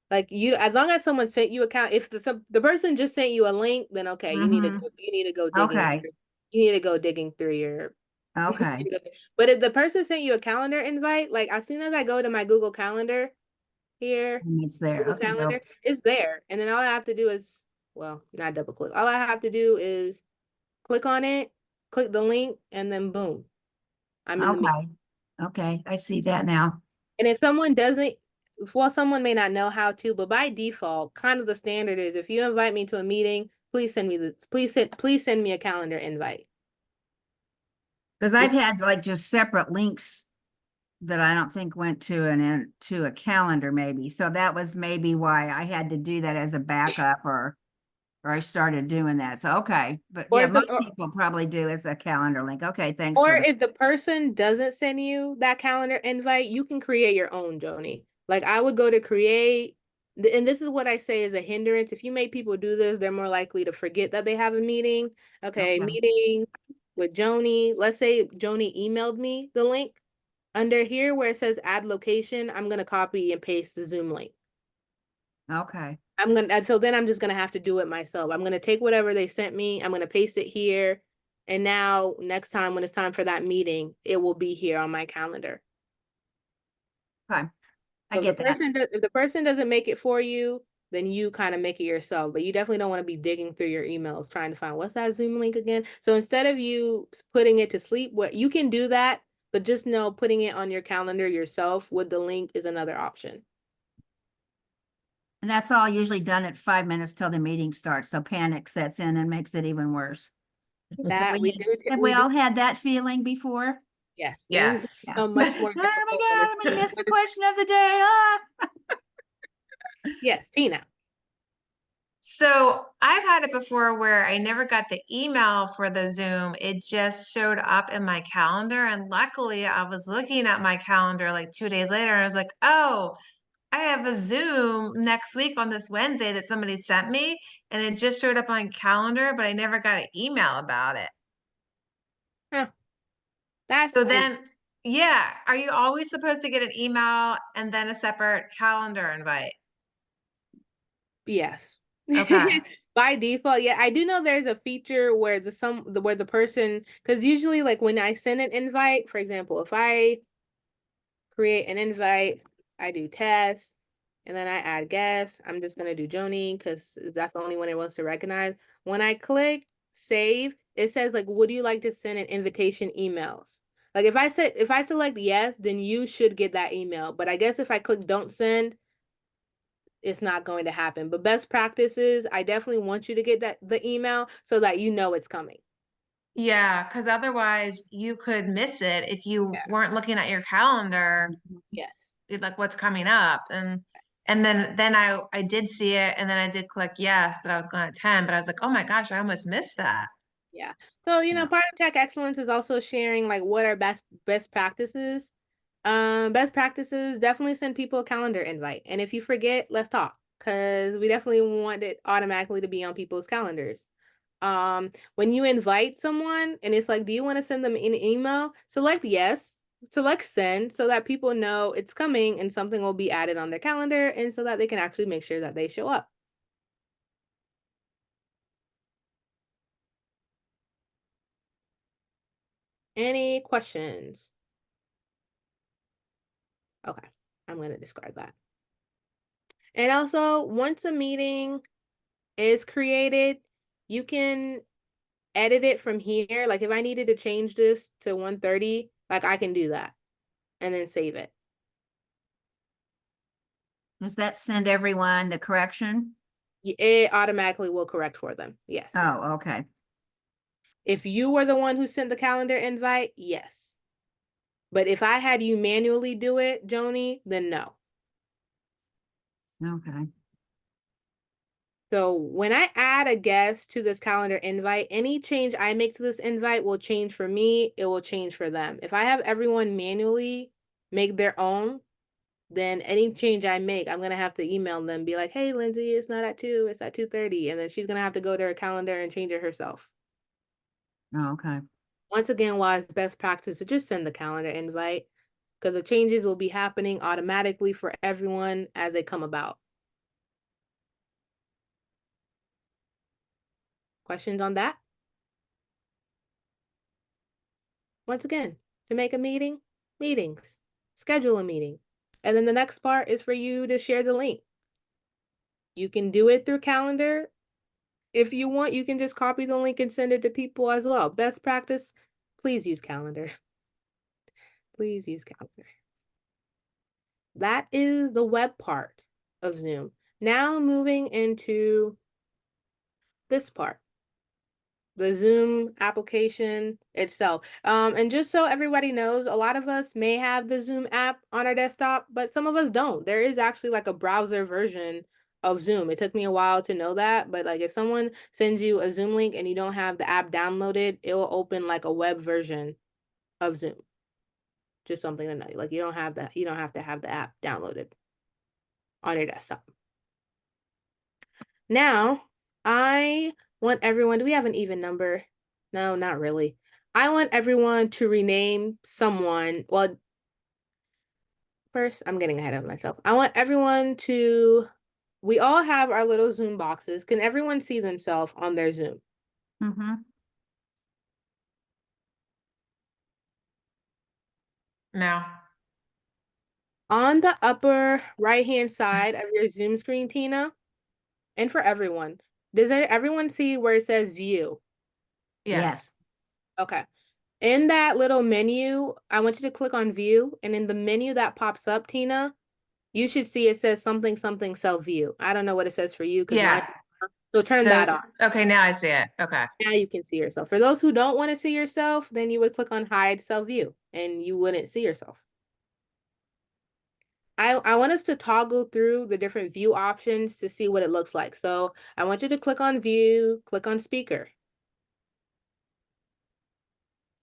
Like as long as someone sent you if the person just sent you a link, then okay, you need to go digging. Okay. You need to go digging through your. Okay. But if the person sent you a calendar invite, like as soon as I go to my Google Calendar here, And it's there. Google Okay. Calendar, it's there, and then all I have to do is, well, not double click. All I have to do is click on it, click the link, and then boom, I'm in the meeting. Okay. I see that now. And if someone doesn't, well, someone may not know how to, but by default, kind of the standard is if you invite me to a meeting, please send me a calendar invite. Because I've had like just separate links that I don't think went to to a calendar maybe. So that was maybe why I had to do that as a backup or I started doing that. So okay. But Or yeah, if most people probably do as a calendar link. Okay, thanks or for that. if the person doesn't send you that calendar invite, you can create your own, Joni. Like I would go to create, and this is what I say is a hindrance. If you make people do this, they're more likely to forget that they have a meeting. Okay, meeting with Joni. Let's say Joni emailed me the link. Under here where it says add location, I'm gonna copy and paste the Zoom link. Okay. So then I'm just gonna have to do it myself. I'm gonna take whatever they sent me, I'm gonna paste it here. And now next time when it's time for that meeting, it will be here on my calendar. Fine. I So get that. if the person doesn't make it for you, then you kind of make it yourself. But you definitely don't want to be digging through your emails trying to find what's that Zoom link again. So instead of you putting it to sleep, what you can do that, but just know putting it on your calendar yourself with the link is another option. And that's all usually done at 5 minutes till the meeting starts. So panic sets in and makes it even worse. That we do. Have we all had that feeling before? Yes. Yes. Yeah. So much more. Oh my God, I'm gonna miss the question of the day. Ah. Yes, Tina. So I've had it before where I never got the email for the Zoom. It just showed up in my calendar. And luckily I was looking at my calendar like 2 days later and I was like, oh, I have a Zoom next week on this Wednesday that somebody sent me. And it just showed up on calendar, but I never got an email about it. Huh. That's So then, yeah, are you always supposed to get an email and then a separate calendar invite? yes. Okay. By default, yeah, I do know there's a feature where where the person, because usually like when I send an invite, for example, if I create an invite, I do test, and then I add guest. I'm just gonna do Joni because that's the only one it wants to recognize. When I click save, it says like, would you like to send an invitation emails? Like if I select yes, then you should get that email. But I guess if I click don't send, it's not going to happen. But best practice is I definitely want you to get the email so that you know it's coming. Yeah, because otherwise you could miss it if you Yeah. weren't looking at your calendar, Yes. like what's coming up. And then I did see it, and then I did click yes that I was going to attend, but I was like, oh my gosh, I almost missed that. Yeah. So, Yeah. part of tech excellence is also sharing like what are best practices. Best practices, definitely send people a calendar invite. And if you forget, let's talk. Cause we definitely want it automatically to be on people's calendars. When you invite someone and it's like, do you want to send them an email? Select yes, select send so that people know it's coming and something will be added on their calendar and so that they can actually make sure that they show up. Any questions? Okay, I'm going to discard that. And also, once a meeting is created, you can edit it from here. Like if I needed to change this to 1:30, like I can do that and then save it. Does that send everyone the correction? It automatically will correct for them. Yes. Oh, okay. If you were the one who sent the calendar invite, yes. But if I had you manually do it, Joni, then no. Okay. So when I add a guest to this calendar invite, any change I make to this invite will change for me. It will change for them. If I have everyone manually make their own, then any change I make, I'm gonna have to email them, be like, hey, Lindsay, it's not at 2, it's at 2:30. And then she's gonna have to go to her calendar and change it herself. Oh, okay. Once again, why it's best practice to just send the calendar invite because the changes will be happening automatically for everyone as they come about. Questions on that? Once again, to make a meeting, meetings, schedule a meeting. And then the next part is for you to share the link. You can do it through calendar. If you want, you can just copy the link and send it to people as well. Best practice, please use calendar. Please use calendar. That is the web part of Zoom. Now moving into this part, the Zoom application itself. And just so everybody knows, a lot of us may have the Zoom app on our desktop, but some of us don't. There is actually like a browser version of Zoom. It took me a while to know that, but like if someone sends you a Zoom link and you don't have the app downloaded, it will open like a web version of Zoom. Just something to know. Like you don't have that, you don't have to have the app downloaded on your desktop. Now, I want everyone, do we have an even number? No, not really. I want everyone to rename someone. Well, first, I'm getting ahead of myself. I want everyone to, we all have our little Zoom boxes. Can everyone see themselves on their Zoom? Mm-hmm. No. On the upper right-hand side of your Zoom screen, Tina, and for everyone, does everyone see where it says view? Yes. Okay. In that little menu, I want you to click on view, and in the menu that pops up, Tina, you should see it says something something self view. I don't know what it says for you because mine. Yeah. So turn that on. Okay, now I see it. Okay. Now you can see yourself. For those who don't want to see yourself, then you would click on hide self view and you wouldn't see yourself. I want us to toggle through the different view options to see what it looks like. So I want you to click on view, click on speaker.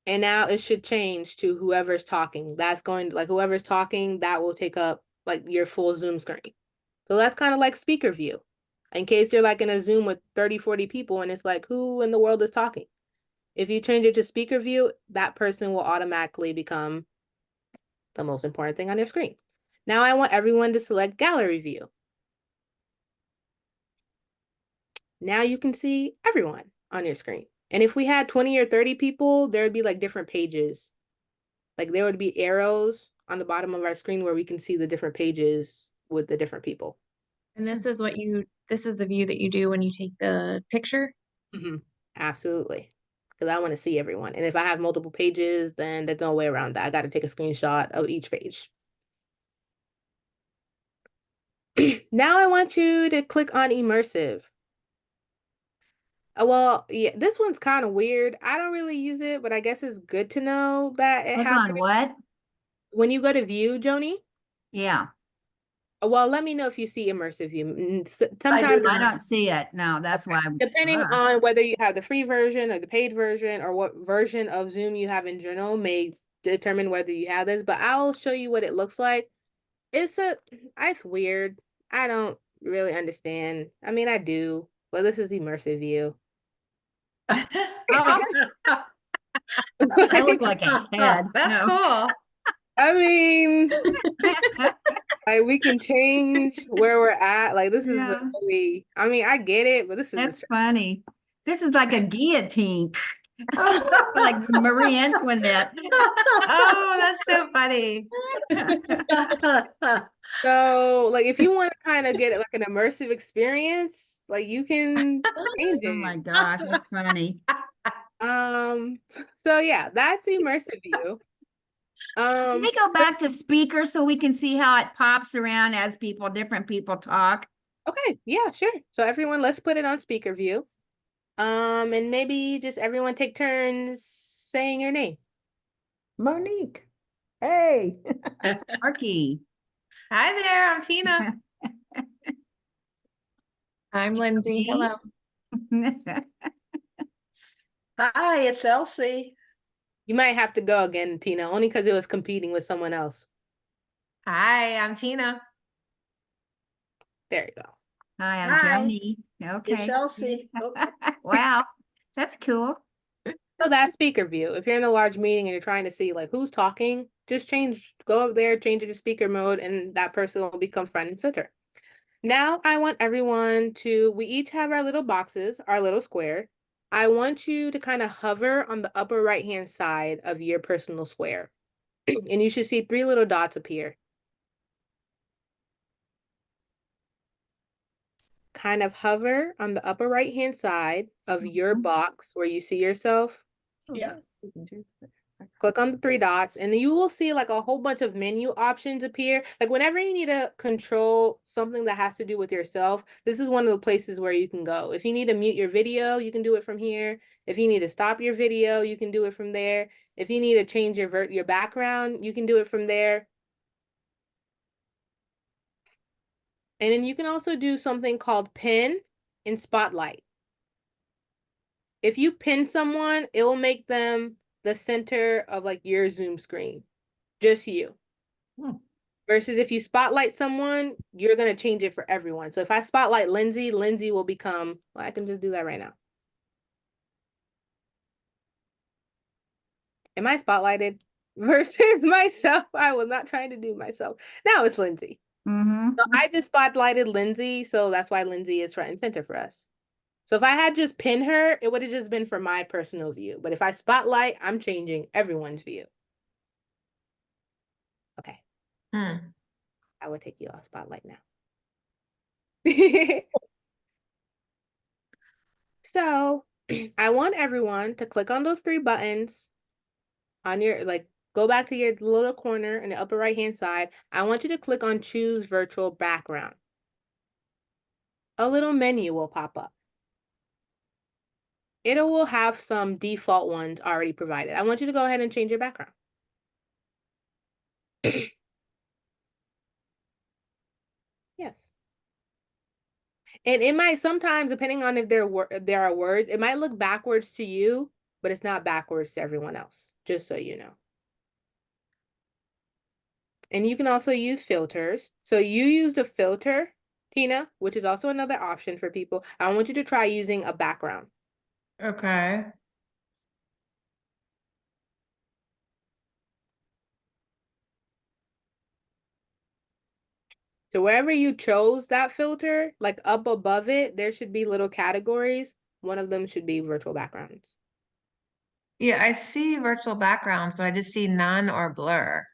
And now it should change to whoever's talking. That's going to, like, whoever's talking, that will take up like your full Zoom screen. So that's kind of like speaker view. In case you're like in a Zoom with 30, 40 people and it's like, who in the world is talking? If you change it to speaker view, that person will automatically become the most important thing on your screen. Now I want everyone to select gallery view. Now you can see everyone on your screen. And if we had 20 or 30 people, there would be like different pages. Like there would be arrows on the bottom of our screen where we can see the different pages with the different people. And this is this is the view that you do when you take the picture. Absolutely. Because I want to see everyone. And if I have multiple pages, then there's no way around that. I got to take a screenshot of each page. Now I want you to click on immersive. Well, yeah, this one's kind of weird. I don't really use it, but I guess it's good to know that it Click on happens. what? When you go to view, Joni, Yeah, well, let me know if you see immersive view. I do Sometimes, I not. don't see it. No, that's okay, why I'm, depending on whether you have the free version or the paid version or what version of Zoom you have in general may determine whether you have this, but I'll show you what it looks like. It's weird. I don't really understand. I mean, I do, but this is immersive view. oh, I look like a head. That's No. cool. I mean, like we can change where we're at. Like this is a Yeah, really, I mean, I get it, but this is that's funny. This is like a guillotine, Oh, like Marie Antoinette. oh, that's so funny. so like if you want to kind of get like an immersive experience, like you can change Oh my it. gosh, that's funny. Um, so yeah, that's immersive view. Can we go back to speaker so we can see how it pops around as different people talk? Okay, yeah, sure. So everyone, let's put it on speaker view. And maybe just everyone take turns saying your name. Monique, hey. Sparky. Hi there, I'm Tina. I'm Lindsay. Me? Hello. Hi, it's Elsie. You might have to go again, Tina, only because it was competing with someone else. Hi, I'm Tina. There you go. Hi, I'm Hi, Joni. it's Okay. Elsie. Oh, Wow, that's cool. So that's speaker view. If you're in a large meeting and you're trying to see like who's talking, just go up there, change it to speaker mode, and that person will become front and center. Now I want everyone we each have our little boxes, our little square. I want you to kind of hover on the upper right-hand side of your personal square. And you should see 3 little dots appear. Kind of hover on the upper right-hand side of your box where you see yourself. yeah. Click on the 3 dots and you will see like a whole bunch of menu options appear. Like whenever you need to control something that has to do with yourself, this is one of the places where you can go. If you need to mute your video, you can do it from here. If you need to stop your video, you can do it from there. If you need to change your background, you can do it from there. And then you can also do something called pin in Spotlight. If you pin someone, it will make them the center of like your Zoom screen. Just you. Versus if you spotlight someone, you're going to change it for everyone. So if I spotlight Lindsay, Lindsay will become, well, I can just do that right now. Am I spotlighted? Versus myself, I was not trying to do myself. Now it's Lindsay. So I just spotlighted Lindsay, so that's why Lindsay is front and center for us. So if I had just pinned her, it would have just been for my personal view. But if I spotlight, I'm changing everyone's view. Okay. I will take you off spotlight now. So I want everyone to click on those 3 buttons on your, like, go back to your little corner in the upper right-hand side. I want you to click on choose virtual background. A little menu will pop up. It will have some default ones already provided. I want you to go ahead and change your background. Yes. And it might sometimes, depending on if there are words, it might look backwards to you, but it's not backwards to everyone else, just so you know. And you can also use filters. So you use the filter, Tina, which is also another option for people. I want you to try using a background. Okay. So wherever you chose that filter, like up above it, there should be little categories. One of them should be virtual backgrounds. Yeah, I see virtual backgrounds, but I just see none or blur.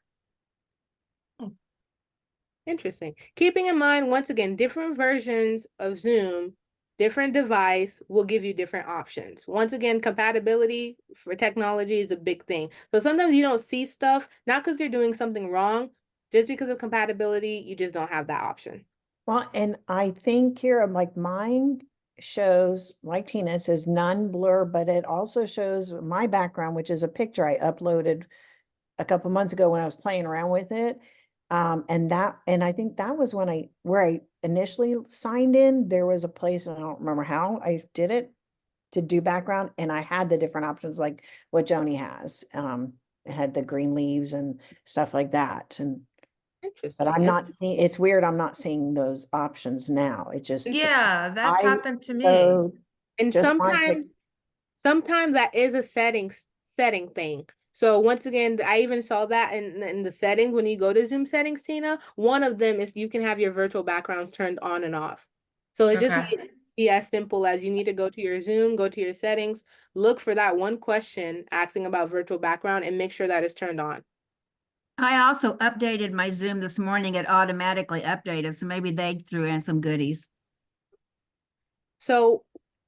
Interesting. Keeping in mind, once again, different versions of Zoom, different device will give you different options. Once again, compatibility for technology is a big thing. So sometimes you don't see stuff, not because they're doing something wrong, just because of compatibility, you just don't have that option. Well, and I think here, like mine shows, like Tina, it says none blur, but it also shows my background, which is a picture I uploaded a couple months ago when I was playing around with it. And I think that was when where I initially signed in, there was a place, and I don't remember how I did it, to do background, and I had the different options like what Joni has. It had the green leaves and stuff like that. But Interesting. I'm not seeing, it's weird, I'm not seeing those options now. It just, Yeah, that's I happened to me. so And just my sometimes that is a setting thing. So once again, I even saw that in the settings when you go to Zoom settings, Tina. One of them is you can have your virtual backgrounds turned on and off. So it just Okay. may be as simple as you need to go to your Zoom, go to your settings, look for that one question asking about virtual background, and make sure that is turned on. I also updated my Zoom this morning. It automatically updated, so maybe they threw in some goodies. So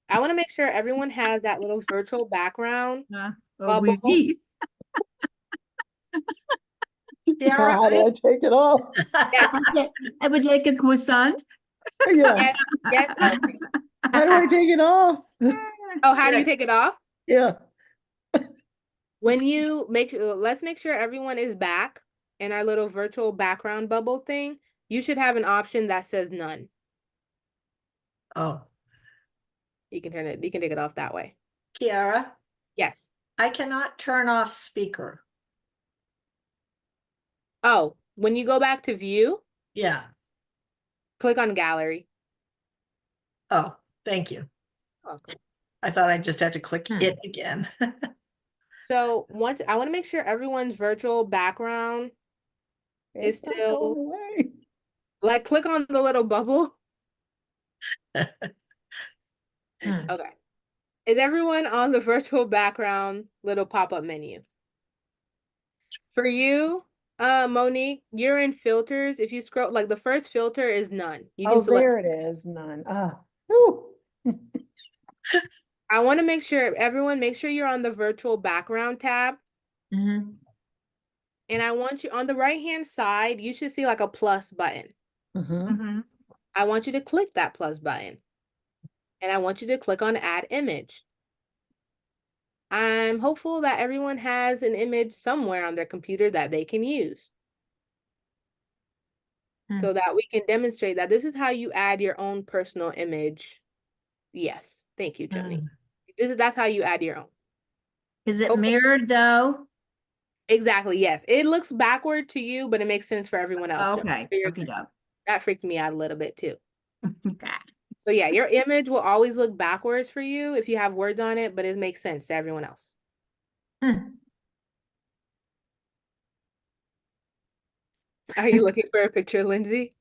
I want to make sure everyone has that little virtual background Oh, bubble. Kiara, how do I take it off? Yes, I would like a croissant. Yeah, yes, yes, Elsie. how do I take it off? Oh, how do you take it off? Yeah. When you let's make sure everyone is back in our little virtual background bubble thing. You should have an option that says none. Oh, You can take it off that way. Kiara, Yes. I cannot turn off speaker. Oh, when you go back to view, Yeah. click on gallery. Oh, thank you. Welcome. I thought I just had to click Hmm. it again. So once I want to make sure everyone's virtual background is It's not going still away. like click on the little bubble. Hmm. Okay. Is everyone on the virtual background little pop-up menu? For you, Monique, you're in filters. If you scroll, like the first filter is none. You can Oh, select. there it is, none. Ooh. I want to make sure everyone make sure you're on the virtual background tab. Mhm. And I want you on the right-hand side, you should see like a plus button. Mhm. Mhm. I want you to click that plus button. And I want you to click on add image. I'm hopeful that everyone has an image somewhere on their computer that they can use. So that we can demonstrate that this is how you add your own personal image. Yes, thank you, Joni. That's how you add your own. Is it Hopefully- mirrored though? Exactly, yes. It looks backward to you, but it makes sense for everyone else. Joni. Okay. So you're Okay. good. That freaked me out a little bit too. Okay. So yeah, your image will always look backwards for you if you have words on it, but it makes sense to everyone else. Hmm. Are you looking for a picture, Lindsay?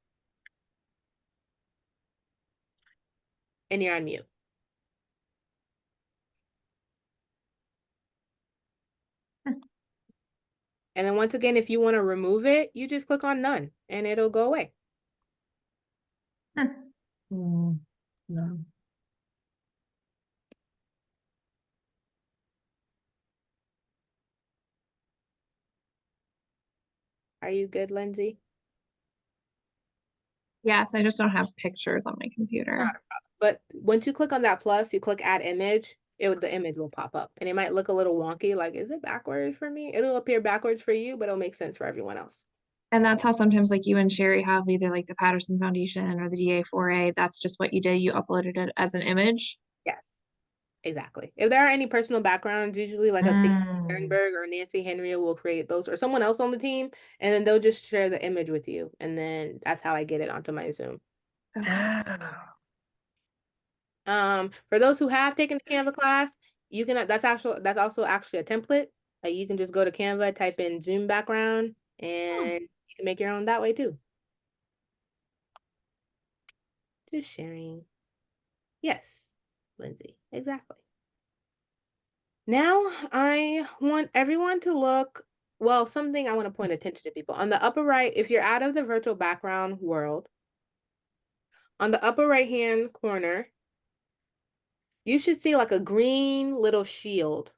And you're on mute. And then once again, if you want to remove it, you just click on none and it'll go away. Mm, no. Are you good, Lindsay? Yes, I just don't have pictures on my computer. But once you click on that plus, you click add image, the image will pop up. And it might look a little wonky, like, is it backwards for me? It'll appear backwards for you, but it'll make sense for everyone else. And that's how sometimes like you and Sherry have either like the Patterson Foundation or the DA4A. That's just what you did. You uploaded it as an image. Yes, exactly. If there are any personal backgrounds, usually like a Stacey Mm. Ehrenberg or Nancy Henry will create those, or someone else on the team, and then they'll just share the image with you. And then that's how I get it onto my Zoom. For those who have taken the Canva class, you can that's also actually a template. You can just go to Canva, type in Zoom background, and you can make your own that way too. Just sharing. Yes, Lindsay, exactly. Now I want everyone to look, well, something I want to point attention to people. On the upper right, if you're out of the virtual background world, on the upper right hand corner, you should see like a green little shield.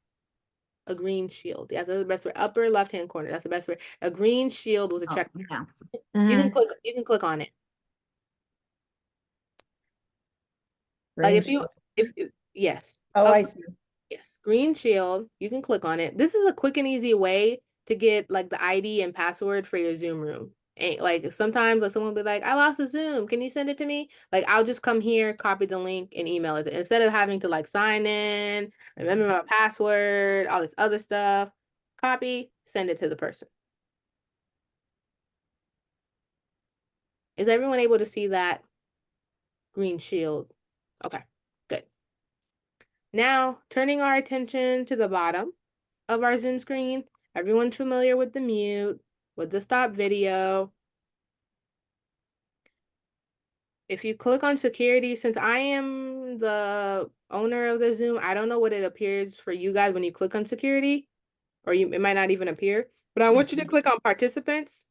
A green shield. Yeah, that's the best way. Upper left hand corner. That's the best way. A green shield with a Oh, check. yeah. You can click on it. Like Green if you, shield. yes. Oh, Up I see. Yes, Green Shield. You can click on it. This is a quick and easy way to get like the ID and password for your Zoom room. And like sometimes like someone will be like, I lost a Zoom. Can you send it to me? Like I'll just come here, copy the link, and email it. Instead of having to like sign in, remember my password, all this other stuff. Copy, send it to the person. Is everyone able to see that Green Shield? Okay, good. Now turning our attention to the bottom of our Zoom screen. Everyone's familiar with the mute, with the stop video. If you click on security, since I am the owner of the Zoom, I don't know what it appears for you guys when you click on security, or it might not even appear, but I want you to click on participants.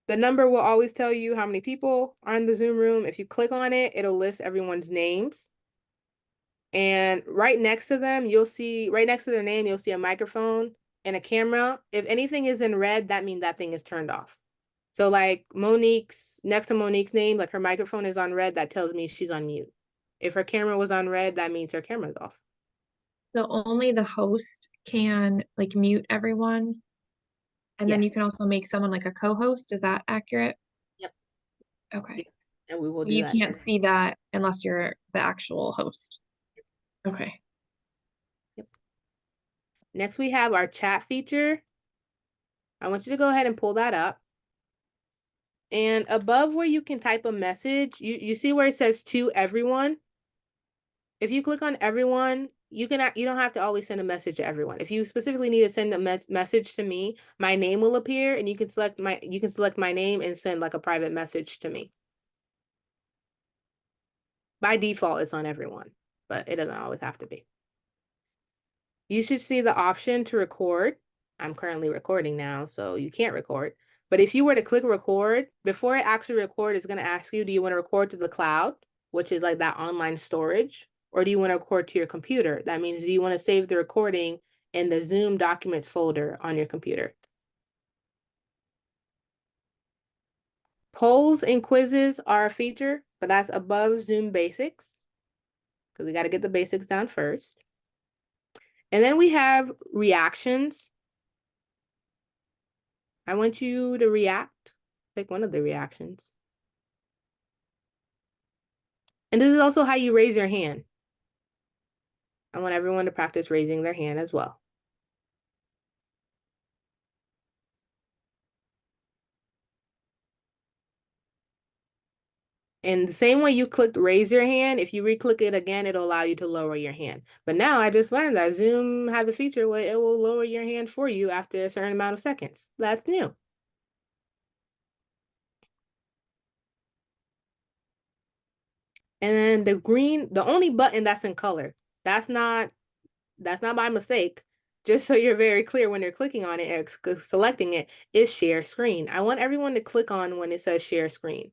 The number will always tell you how many people are in the Zoom room. If you click on it, it'll list everyone's names. And right next to them, right next to their name, you'll see a microphone and a camera. If anything is in red, that means that thing is turned off. So like next to Monique's name, like her microphone is on red, that tells me she's on mute. If her camera was on red, that means her camera's off. So only the host can like mute everyone. And then you Yes. can also make someone like a co-host. Is that accurate? Yep. Okay. And we will do You that. can't see that unless you're the actual host. Okay. Yep. Next, we have our chat feature. I want you to go ahead and pull that up. And above where you can type a message, you see where it says to everyone. If you click on everyone, you don't have to always send a message to everyone. If you specifically need to send a message to me, my name will appear and you can select my name and send like a private message to me. By default, it's on everyone, but it doesn't always have to be. You should see the option to record. I'm currently recording now, so you can't record. But if you were to click record, before it actually record, it's going to ask you, do you want to record to the cloud, which is like that online storage, or do you want to record to your computer? That means, do you want to save the recording in the Zoom documents folder on your computer? Polls and quizzes are a feature, but that's above Zoom basics, because we got to get the basics down first. And then we have reactions. I want you to react, pick one of the reactions. And this is also how you raise your hand. I want everyone to practice raising their hand as well. And the same way you clicked raise your hand, if you re-click it again, it'll allow you to lower your hand. But now I just learned that Zoom has a feature where it will lower your hand for you after a certain amount of seconds. That's new. And then the only button that's in color, that's not by mistake. Just so you're very clear when you're clicking on it and selecting it, is share screen. I want everyone to click on when it says share screen.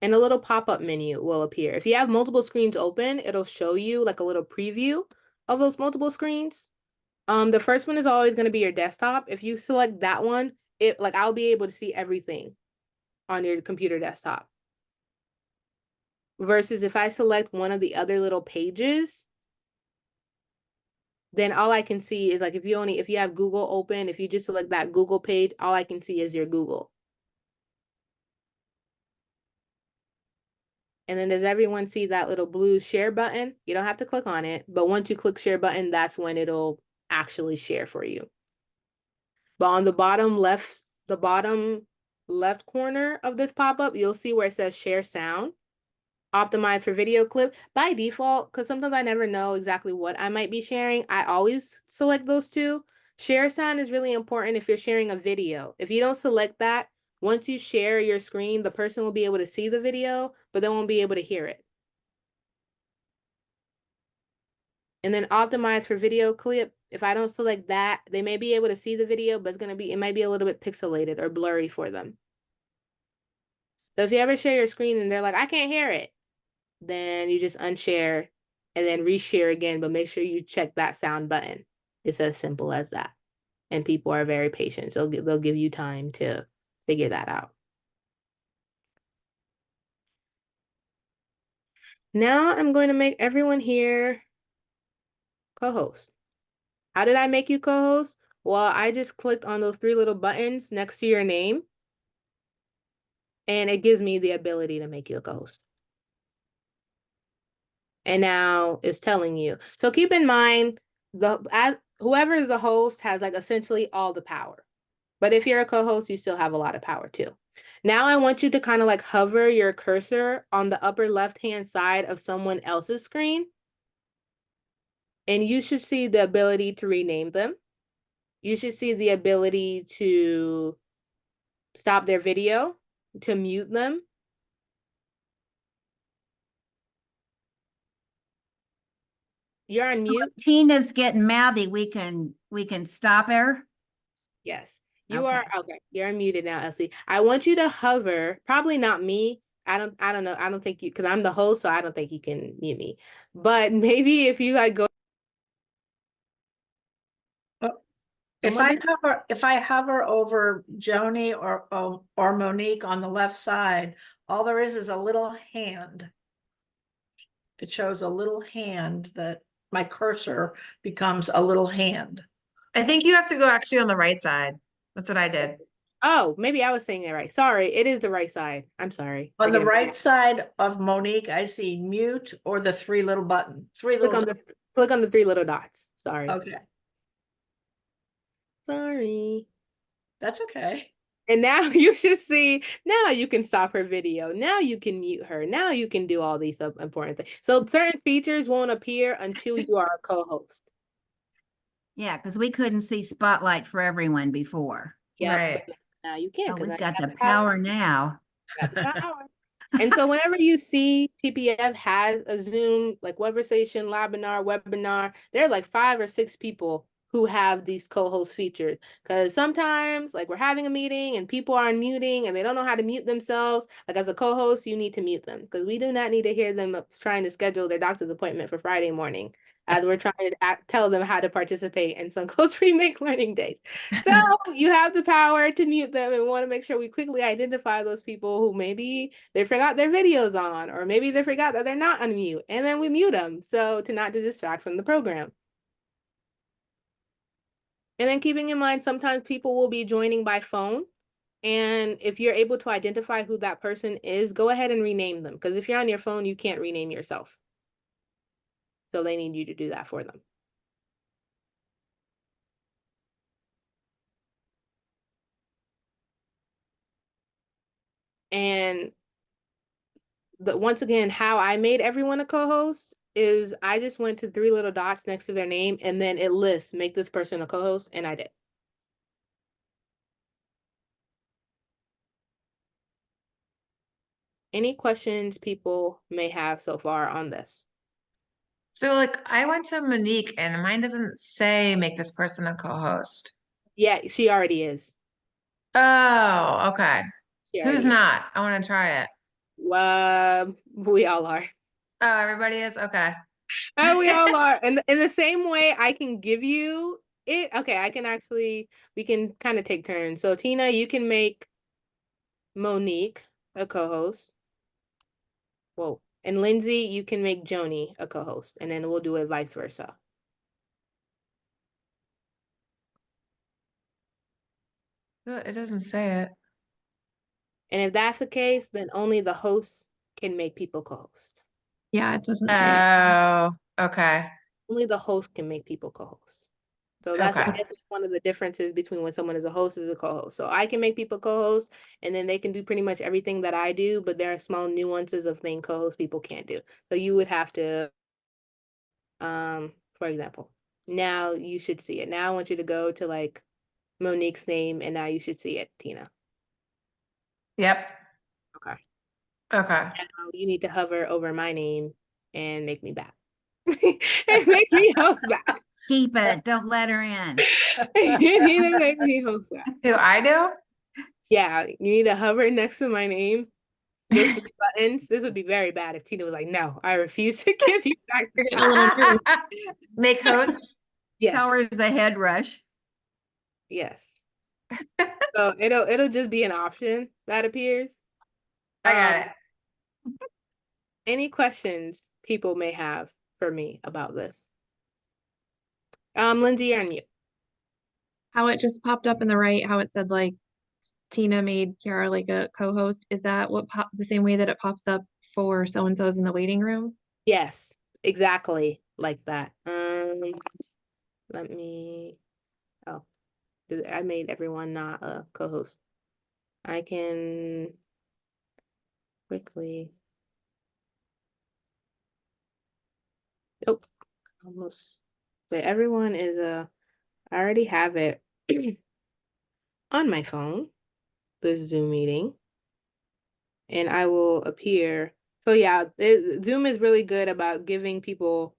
And a little pop-up menu will appear. If you have multiple screens open, it'll show you like a little preview of those multiple screens. The first one is always going to be your desktop. If you select that one, I'll be able to see everything on your computer desktop. Versus if I select one of the other little pages, then all I can see is like if you have Google open, if you just select that Google page, all I can see is your Google. And then does everyone see that little blue share button? You don't have to click on it, but once you click share button, that's when it'll actually share for you. But on the bottom left corner of this pop-up, you'll see where it says share sound. Optimize for video clip. By default, because sometimes I never know exactly what I might be sharing, I always select those two. Share sound is really important if you're sharing a video. If you don't select that, once you share your screen, the person will be able to see the video, but they won't be able to hear it. And then optimize for video clip. If I don't select that, they may be able to see the video, but it might be a little bit pixelated or blurry for them. So if you ever share your screen and they're like, I can't hear it, then you just unshare and then reshare again, but make sure you check that sound button. It's as simple as that. And people are very patient, so they'll give you time to figure that out. Now I'm going to make everyone here co-host. How did I make you co-host? Well, I just clicked on those three little buttons next to your name, and it gives me the ability to make you a co-host. And now it's telling you. So keep in mind, whoever is the host has like essentially all the power. But if you're a co-host, you still have a lot of power too. Now I want you to kind of like hover your cursor on the upper left-hand side of someone else's screen. And you should see the ability to rename them. You should see the ability to stop their video, to mute them. You're on So mute. if Tina's getting mouthy, we can stop her. Yes. You Okay. are okay. You're unmuted now, Elsie. I want you to hover, probably not me. I don't know. I don't think you, because I'm the host, so I don't think you can mute me. But maybe if you like go If I hover over Joni or Monique on the left side, all there is a little hand. It shows a little hand that my cursor becomes a little hand. I think you have to go actually on the right side. That's what I did. Oh, maybe I was saying it right. Sorry, it is the right side. I'm sorry. On the Forgive me. right side of Monique, I see mute or the three little button, Click on the three little dots. Sorry. Okay, Sorry. that's okay. And now you should see, now you can stop her video. Now you can mute her. Now you can do all these important things. So certain features won't appear until you are a co-host. Yeah, because we couldn't see Spotlight for everyone before. Yep, Right. but now you can. Oh, 'Cause now we've you got have the power now. got the power. And so whenever you see TPF has a Zoom, like Webversation, webinar, there are like 5 or 6 people who have these co-host features. Because sometimes, like, we're having a meeting and people are muting and they don't know how to mute themselves. Like, as a co-host, you need to mute them because we do not need to hear them trying to schedule their doctor's appointment for Friday morning as we're trying to tell them how to participate in Suncoast Remake Learning Days. So you have the power to mute them, and we want to make sure we quickly identify those people who maybe they forgot their videos on, or maybe they forgot that they're not unmute, and then we mute them so to distract from the program. And then keeping in mind, sometimes people will be joining by phone. And if you're able to identify who that person is, go ahead and rename them. Because if you're on your phone, you can't rename yourself. So they need you to do that for them. And once again, how I made everyone a co-host is I just went to 3 little dots next to their name, and then it lists, make this person a co-host, and I did. Any questions people may have so far on this? So like I went to Monique and mine doesn't say make this person a co-host. Yeah, she already is. Oh, okay. She Who's already is. not? I want to try it. We all are. Oh, everybody is? Okay. We all are. And in the same way, I can give you it. Okay, I can actually, we can kind of take turns. So Tina, you can make Monique a co-host. Whoa. And Lindsay, you can make Joni a co-host. And then we'll do it vice versa. It doesn't say it. And if that's the case, then only the host can make people co-host. Yeah, it doesn't say it. Oh, okay. Only the host can make people co-host. So that's, I Okay. guess, it's one of the differences between when someone is a host and a co-host. So I can make people co-host, and then they can do pretty much everything that I do, but there are small nuances of things co-host people can't do. So you would have to, for example, now you should see it. Now I want you to go to like Monique's name, and now you should see it, Tina. Yep. Okay. Okay. Now you need to hover over my name and make me back. And make me host back. Keep it. Don't let her in. You need to make me host back. Who I do? Yeah, you need to hover next to my name. Those 3 buttons. This would be very bad if Tina was like, "No, I refuse to give you back." You're getting a little nervous. Make host. Tell her Yes, it's a head rush. yes. So it'll just be an option that appears. I got it. Any questions people may have for me about this? Lindsay, you're on mute. How it just popped up in the right, how it said like Tina made Kiara like a co-host. Is that what the same way that it pops up for so-and-so's in the waiting room? Yes, exactly like that. Let me, oh, I made everyone not a co-host. I can quickly, oh, almost, but everyone is I already have it on my phone, the Zoom meeting, and I will appear. So yeah, Zoom is really good about giving people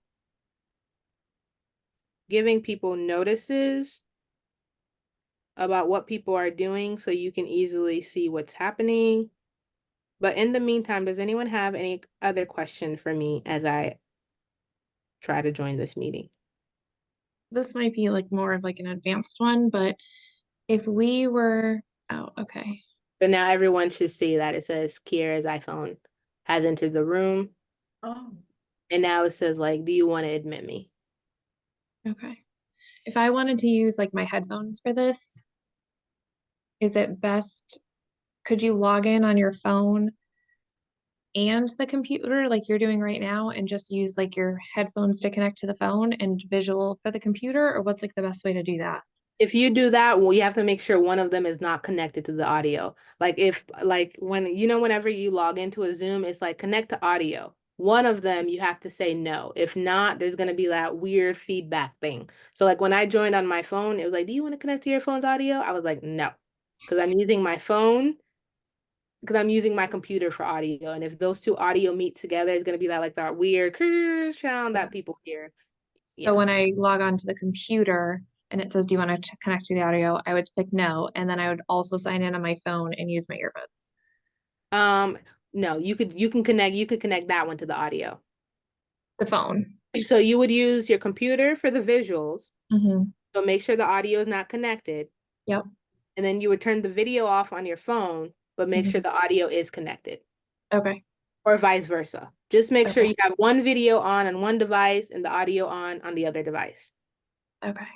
notices about what people are doing so you can easily see what's happening. But in the meantime, does anyone have any other question for me as I try to join this meeting? This might be like more of like an advanced one, but if we were, oh, okay. So now everyone should see that it says Kiera's iPhone has entered the room. Oh, And now it says like, do you want to admit me? Okay. If I wanted to use like my headphones for this, is it best, could you log in on your phone and the computer like you're doing right now and just use like your headphones to connect to the phone and visual for the computer, or what's like the best way to do that? If you do that, well, you have to make sure one of them is not connected to the audio. Like if, like when, you know, whenever you log into a Zoom, it's like connect to audio. One of them, you have to say no. If not, there's going to be that weird feedback thing. So like when I joined on my phone, it was like, do you want to connect to your phone's audio? I was like, no, because I'm using my phone, because I'm using my computer for audio. And if those two audio meet together, it's going to be that like that weird sound Yeah. that people hear. So Yeah. when I log on to the computer and it says, do you want to connect to the audio? I would pick no. And then I would also sign in on my phone and use my earbuds. No, you could connect that one to the audio. The phone. So you would use your computer for the visuals. Mm-hmm. So make sure the audio is not connected. Yep. And then you would turn the video off on your phone, but make Mhm. sure the audio is connected. Okay. Or vice versa. Just make sure Okay. you have one video on one device and the audio on the other device. Okay.